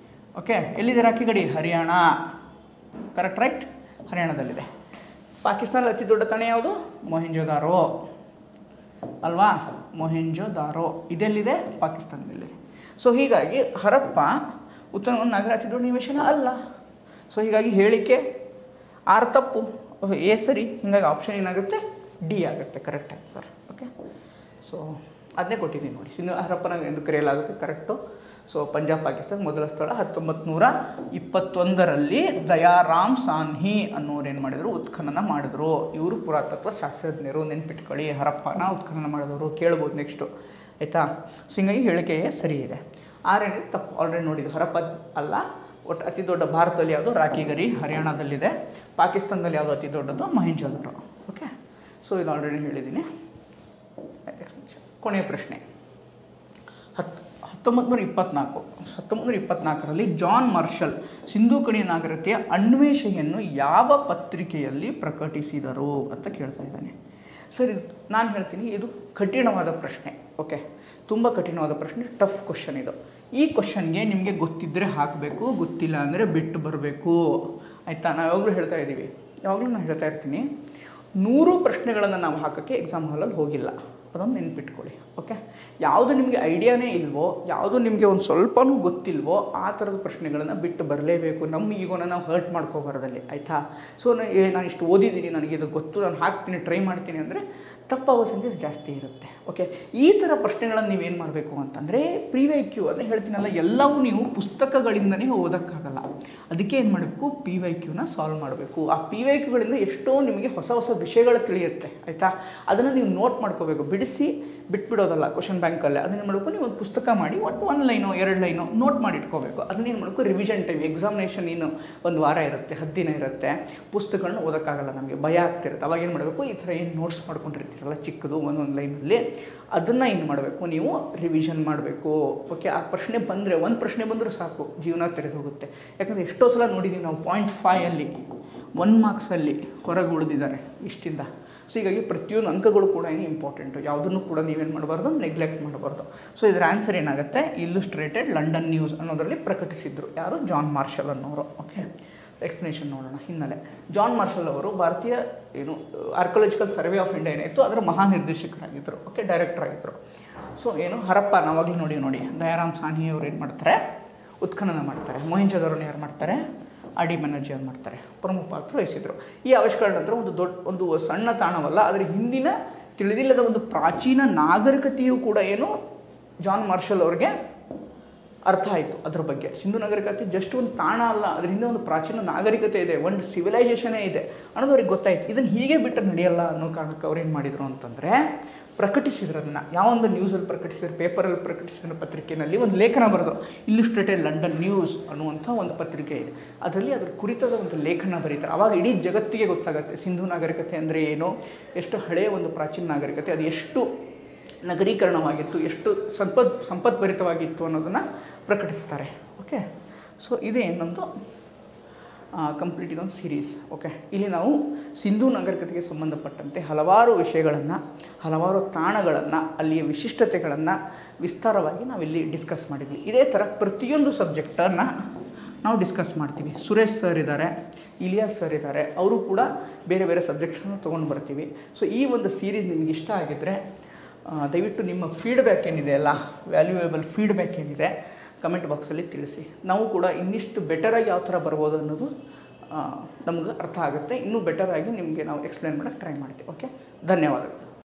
ಓಕೆ, ಎಲ್ಲಿದೆ ರಾಖಿಗಡಿ, ಹರಿಯಾಣ. ಕರೆಕ್ಟ್, ರೈಟ್, ಹರಿಯಾಣದಲ್ಲಿದೆ. ಪಾಕಿಸ್ತಾನದ ಅತಿ ದೊಡ್ಡ ತಾಣ ಯಾವುದು, ಮೊಹೆಂಜೊದಾರೋ ಅಲ್ವಾ, ಮೊಹೆಂಜೊದಾರೋ ಇದೆಲ್ಲಿದೆ, ಪಾಕಿಸ್ತಾನದಲ್ಲಿದೆ. ಸೊ ಹೀಗಾಗಿ ಹರಪ್ಪ ಉತ್ತರ ನಗರ ಅತಿ ದೊಡ್ಡ ನಿವೇಶನ ಅಲ್ಲ. ಸೊ ಹೀಗಾಗಿ ಹೇಳಿಕೆ ಆರ್ ತಪ್ಪು, ಎ ಸರಿ. ಹೀಗಾಗಿ ಆಪ್ಷನ್ ಏನಾಗುತ್ತೆ, ಡಿ ಆಗುತ್ತೆ ಕರೆಕ್ಟ್ ಆನ್ಸರ್. ಓಕೆ, ಸೊ ಅದನ್ನೇ ಕೊಟ್ಟಿದ್ದೀನಿ ನೋಡಿ. ಸಿಂಧೂ ಹರಪ್ಪನ ಎಂದು ಕರೆಯಲಾಗುತ್ತೆ, ಕರೆಕ್ಟು. ಸೊ ಪಂಜಾಬ್ ಪಾಕಿಸ್ತಾನ ಮೊದಲ ಸ್ಥಳ 1921ರಲ್ಲಿ ದಯಾರಾಮ್ ಸಾನ್ಹಿ ಅನ್ನೋರು ಏನು ಮಾಡಿದರು, ಉತ್ಖನನ ಮಾಡಿದ್ರು. ಇವರು ಪುರಾತತ್ವ ಶಾಸ್ತ್ರಜ್ಞರು, ನೆನ್ಪಿಟ್ಕೊಳ್ಳಿ. ಹರಪ್ಪನ ಉತ್ಖನನ ಮಾಡಿದವರು ಕೇಳ್ಬೋದು ನೆಕ್ಸ್ಟು. ಆಯಿತಾ? ಸೊ ಹಿಂಗಾಗಿ ಹೇಳಿಕೆಯೇ ಸರಿ ಇದೆ. ಆರೇನಿದೆ ತಪ್ಪು, ಆಲ್ರೆಡಿ ನೋಡಿದ್ದು. ಹರಪ್ಪ ಅಲ್ಲ, ಒಟ್ಟು ಅತಿ ದೊಡ್ಡ ಭಾರತದಲ್ಲಿ ಯಾವುದು, ರಾಖಿಗರಿ ಹರಿಯಾಣದಲ್ಲಿದೆ. ಪಾಕಿಸ್ತಾನದಲ್ಲಿ ಯಾವುದು ಅತಿ ದೊಡ್ಡದು, ಮೊಹೆಂಜೊದಾರೋ. ಓಕೆ, ಸೊ ಇದು ಆಲ್ರೆಡಿ ಹೇಳಿದ್ದೀನಿ. ಕೊನೆಯ ಪ್ರಶ್ನೆ, 1924ರಲ್ಲಿ ಜಾನ್ ಮಾರ್ಷಲ್ ಸಿಂಧೂ ಕಣಿವೆ ನಾಗರಿಕತೆಯ ಅನ್ವೇಷಣೆಯನ್ನು ಯಾವ ಪತ್ರಿಕೆಯಲ್ಲಿ ಪ್ರಕಟಿಸಿದರು ಅಂತ ಕೇಳ್ತಾ ಇದ್ದಾನೆ. ಸರ್, ನಾನು ಹೇಳ್ತೀನಿ, ಇದು ಕಠಿಣವಾದ ಪ್ರಶ್ನೆ. ಓಕೆ, ತುಂಬ ಕಠಿಣವಾದ ಪ್ರಶ್ನೆ, ಟಫ್ ಕ್ವಶನ್ ಇದು. ಈ ಕ್ವಶನ್ಗೆ ನಿಮಗೆ ಗೊತ್ತಿದ್ದರೆ ಹಾಕಬೇಕು, ಗೊತ್ತಿಲ್ಲ ಅಂದರೆ ಬಿಟ್ಟು ಬರಬೇಕು, ಆಯಿತಾ? ನಾವು ಯಾವಾಗಲೂ ಹೇಳ್ತಾ ಇರ್ತೀನಿ, 100 ಪ್ರಶ್ನೆಗಳನ್ನು ನಾವು ಹಾಕೋಕ್ಕೆ ಎಕ್ಸಾಮ್ ಹಾಲಲ್ಲಿ ಹೋಗಿಲ್ಲ, ಅದೊಂದು ನೆನ್ಪಿಟ್ಕೊಳ್ಳಿ. ಓಕೆ, ಯಾವುದು ನಿಮಗೆ ಐಡಿಯಾನೇ ಇಲ್ವೋ, ಯಾವುದು ನಿಮಗೆ ಒಂದು ಸ್ವಲ್ಪನೂ ಗೊತ್ತಿಲ್ವೋ ಆ ಥರದ ಪ್ರಶ್ನೆಗಳನ್ನು ಬಿಟ್ಟು ಬರಲೇಬೇಕು. ನಮ್ಮ ಈಗೋನ ನಾವು ಹರ್ಟ್ ಮಾಡ್ಕೋಬಾರ್ದಲ್ಲಿ, ಆಯಿತಾ? ಸೊ ನಾನು ಇಷ್ಟು ಓದಿದ್ದೀನಿ, ನನಗೆ ಇದು ಗೊತ್ತು, ನಾನು ಹಾಕ್ತೀನಿ, ಟ್ರೈ ಮಾಡ್ತೀನಿ ಅಂದರೆ ತಪ್ಪಾಗೋ ಚಾನ್ಸಸ್ ಜಾಸ್ತಿ ಇರುತ್ತೆ. ಓಕೆ, ಈ ಥರ ಪ್ರಶ್ನೆಗಳನ್ನು ನೀವೇನು ಮಾಡಬೇಕು ಅಂತಂದರೆ PYQ ಅದೇ ಹೇಳ್ತೀನಲ್ಲ, ಎಲ್ಲವೂ ನೀವು ಪುಸ್ತಕಗಳಿಂದನೇ ಓದೋಕ್ಕಾಗಲ್ಲ. ಅದಕ್ಕೆ ಏನು ಮಾಡಬೇಕು, PYQನ ಸಾಲ್ವ್ ಮಾಡಬೇಕು. ಆ PYQಗಳಿಂದ ಎಷ್ಟೋ ನಿಮಗೆ ಹೊಸ ಹೊಸ ವಿಷಯಗಳು ತಿಳಿಯುತ್ತೆ, ಆಯಿತಾ? ಅದನ್ನು ನೀವು ನೋಟ್ ಮಾಡ್ಕೋಬೇಕು, ಬಿಟ್ಬಿಡೋದಲ್ಲ ಕ್ವಶನ್ ಬ್ಯಾಂಕಲ್ಲೇ. ಅದನ್ನೇನು ಮಾಡಬೇಕು, ನೀವು ಒಂದು ಪುಸ್ತಕ ಮಾಡಿ ಒಂದು ಲೈನೋ 2 ಲೈನೋ ನೋಟ್ ಮಾಡಿ ಇಟ್ಕೋಬೇಕು. ಅದನ್ನೇನು ಮಾಡಬೇಕು, ರಿವಿಷನ್ ಟೈಮ್, ಎಕ್ಸಾಮಿನೇಷನ್ ಇನ್ನು ಒಂದು ವಾರ ಇರುತ್ತೆ, 10 ದಿನ ಇರುತ್ತೆ, ಪುಸ್ತಕಗಳನ್ನ ಓದೋಕ್ಕಾಗಲ್ಲ, ನಮಗೆ ಭಯ ಆಗ್ತಿರುತ್ತೆ. ಅವಾಗ ಏನು ಮಾಡಬೇಕು, ಈ ಥರ ಏನು ನೋಟ್ಸ್ ಮಾಡ್ಕೊಂಡಿರ್ತೀರಲ್ಲ ಚಿಕ್ಕದು ಒಂದೊಂದು ಲೈನಲ್ಲಿ, ಅದನ್ನು ಏನು ಮಾಡಬೇಕು, ನೀವು ರಿವಿಷನ್ ಮಾಡಬೇಕು. ಓಕೆ, ಆ ಪ್ರಶ್ನೆ ಬಂದರೆ, ಒಂದು ಪ್ರಶ್ನೆ ಬಂದರೂ ಸಾಕು, ಜೀವನ ತೆರೆದು ಹೋಗುತ್ತೆ. ಯಾಕಂದರೆ ಎಷ್ಟೋ ಸಲ ನೋಡಿದ್ದೀವಿ ನಾವು 0.5 1 ಮಾರ್ಕ್ಸಲ್ಲಿ ಹೊರಗೆ ಉಳಿದಿದ್ದಾರೆ ಇಷ್ಟಿಂದ. ಸೊ ಹೀಗಾಗಿ ಪ್ರತಿಯೊಂದು ಅಂಕಗಳು ಕೂಡ ಇಂಪಾರ್ಟೆಂಟು, ಯಾವುದನ್ನು ಕೂಡ ನೀವೇನು ಮಾಡಬಾರ್ದು, ನೆಗ್ಲೆಕ್ಟ್ ಮಾಡಬಾರ್ದು. ಸೊ ಇದರ ಆನ್ಸರ್ ಏನಾಗುತ್ತೆ, ಇಲ್ಲುಸ್ಟ್ರೇಟೆಡ್ ಲಂಡನ್ ನ್ಯೂಸ್ ಅನ್ನೋದರಲ್ಲಿ ಪ್ರಕಟಿಸಿದ್ರು. ಯಾರು, ಜಾನ್ ಮಾರ್ಷಲ್ ಅನ್ನೋರು. ಓಕೆ, ಎಕ್ಸ್ಪ್ಲನೇಷನ್ ನೋಡೋಣ. ಹಿನ್ನೆಲೆ, ಜಾನ್ ಮಾರ್ಷಲ್ ಅವರು ಭಾರತೀಯ ಆರ್ಕಿಯಾಲಜಿಕಲ್ ಸರ್ವೆ ಆಫ್ ಇಂಡಿಯಾ ಏನಾಯಿತು ಅದರ ಮಹಾನಿರ್ದೇಶಕರಾಗಿದ್ದರು. ಓಕೆ, ಡೈರೆಕ್ಟರ್ ಆಗಿದ್ದರು. ಸೊ ಹರಪ್ಪ ನಾವಾಗಲೂ ನೋಡಿ ದಯಾರಾಮ್ ಸಾಹ್ನಿ ಅವರು ಏನು ಮಾಡ್ತಾರೆ, ಉತ್ಖನನ ಮಾಡ್ತಾರೆ. ಮೊಹೆಂಜೊದಾರೊನ ಯಾರು ಮಾಡ್ತಾರೆ, RD ಬ್ಯಾನರ್ಜಿ ಅವ್ರು ಮಾಡ್ತಾರೆ, ಪ್ರಮುಖ ಪಾತ್ರ ವಹಿಸಿದರು. ಈ ಆವಿಷ್ಕಾರ ನಂತರ ಒಂದು ಸಣ್ಣ ತಾಣವಲ್ಲ, ಅದರ ಹಿಂದಿನ ತಿಳಿದಿಲ್ಲದ ಒಂದು ಪ್ರಾಚೀನ ನಾಗರಿಕತೆಯೂ ಕೂಡ ಜಾನ್ ಮಾರ್ಷಲ್ ಅವ್ರಿಗೆ ಅರ್ಥ ಆಯಿತು. ಅದ್ರ ಬಗ್ಗೆ ಸಿಂಧು ನಾಗರಿಕತೆ ಜಸ್ಟ್ ಒಂದು ತಾಣ ಅಲ್ಲ, ಅದರ ಹಿಂದೆ ಒಂದು ಪ್ರಾಚೀನ ನಾಗರಿಕತೆ ಇದೆ, ಒಂದು ಸಿವಿಲೈಸೇಷನೇ ಇದೆ ಅನ್ನೋದು ಅವ್ರಿಗೆ ಗೊತ್ತಾಯಿತು. ಇದನ್ನು ಹೀಗೆ ಬಿಟ್ಟರೆ ನಡೆಯಲ್ಲ ಅನ್ನೋ ಕಾರಣಕ್ಕೆ ಅವ್ರು ಏನು ಮಾಡಿದರು ಅಂತಂದರೆ ಪ್ರಕಟಿಸಿದ್ರು. ಅದನ್ನು ಯಾವೊಂದು ನ್ಯೂಸಲ್ಲಿ ಪ್ರಕಟಿಸಿದ್ರು, ಪೇಪರಲ್ಲಿ ಪ್ರಕಟಿಸಿದ ಪತ್ರಿಕೆಯಲ್ಲಿ ಒಂದು ಲೇಖನ ಬರೆದು, ಇಲ್ಲುಸ್ಟ್ರೇಟೆಡ್ ಲಂಡನ್ ನ್ಯೂಸ್ ಅನ್ನುವಂಥ ಒಂದು ಪತ್ರಿಕೆ ಇದೆ, ಅದರಲ್ಲಿ ಅದ್ರ ಕುರಿತಾದ ಒಂದು ಲೇಖನ ಬರೀತಾರೆ. ಆವಾಗ ಇಡೀ ಜಗತ್ತಿಗೆ ಗೊತ್ತಾಗುತ್ತೆ ಸಿಂಧು ನಾಗರಿಕತೆ ಅಂದರೆ ಏನು, ಎಷ್ಟು ಹಳೆಯ ಒಂದು ಪ್ರಾಚೀನ ನಾಗರಿಕತೆ, ಅದು ಎಷ್ಟು ನಗರೀಕರಣವಾಗಿತ್ತು, ಎಷ್ಟು ಸಂಪದ್ಭರಿತವಾಗಿತ್ತು ಅನ್ನೋದನ್ನು ಪ್ರಕಟಿಸ್ತಾರೆ. ಓಕೆ, ಸೊ ಇದೇ ನಮ್ಮದು ಕಂಪ್ಲೀಟ್ ಇದೊಂದು ಸೀರೀಸ್. ಓಕೆ, ಇಲ್ಲಿ ನಾವು ಸಿಂಧೂ ನಾಗರಿಕತೆಗೆ ಸಂಬಂಧಪಟ್ಟಂತೆ ಹಲವಾರು ವಿಷಯಗಳನ್ನು, ಹಲವಾರು ತಾಣಗಳನ್ನು, ಅಲ್ಲಿಯ ವಿಶಿಷ್ಟತೆಗಳನ್ನು ವಿಸ್ತಾರವಾಗಿ ನಾವಿಲ್ಲಿ ಡಿಸ್ಕಸ್ ಮಾಡಿದ್ವಿ. ಇದೇ ಥರ ಪ್ರತಿಯೊಂದು ಸಬ್ಜೆಕ್ಟನ್ನು ನಾವು ಡಿಸ್ಕಸ್ ಮಾಡ್ತೀವಿ. ಸುರೇಶ್ ಸರ್ ಇದ್ದಾರೆ, ಇಲಿಯಾಸ್ ಸರ್ ಇದ್ದಾರೆ, ಅವರು ಕೂಡ ಬೇರೆ ಬೇರೆ ಸಬ್ಜೆಕ್ಟ್ಸನ್ನು ತೊಗೊಂಡು ಬರ್ತೀವಿ. ಸೊ ಈ ಒಂದು ಸೀರೀಸ್ ನಿಮಗೆ ಇಷ್ಟ ಆಗಿದ್ದರೆ ದಯವಿಟ್ಟು ನಿಮ್ಮ ಫೀಡ್ಬ್ಯಾಕ್ ಏನಿದೆ ಅಲ್ಲ, ವ್ಯಾಲ್ಯೂಯೇಬಲ್ ಫೀಡ್ಬ್ಯಾಕ್ ಏನಿದೆ ಕಮೆಂಟ್ ಬಾಕ್ಸಲ್ಲಿ ತಿಳಿಸಿ. ನಾವು ಕೂಡ ಇನ್ನಿಷ್ಟು ಬೆಟರಾಗಿ ಯಾವ ಥರ ಬರ್ಬೋದು ಅನ್ನೋದು ನಮ್ಗೆ ಅರ್ಥ ಆಗುತ್ತೆ. ಇನ್ನೂ ಬೆಟರಾಗಿ ನಿಮಗೆ ನಾವು ಎಕ್ಸ್ಪ್ಲೇನ್ ಮಾಡೋಕ್ಕೆ ಟ್ರೈ ಮಾಡ್ತೀವಿ. ಓಕೆ, ಧನ್ಯವಾದಗಳು.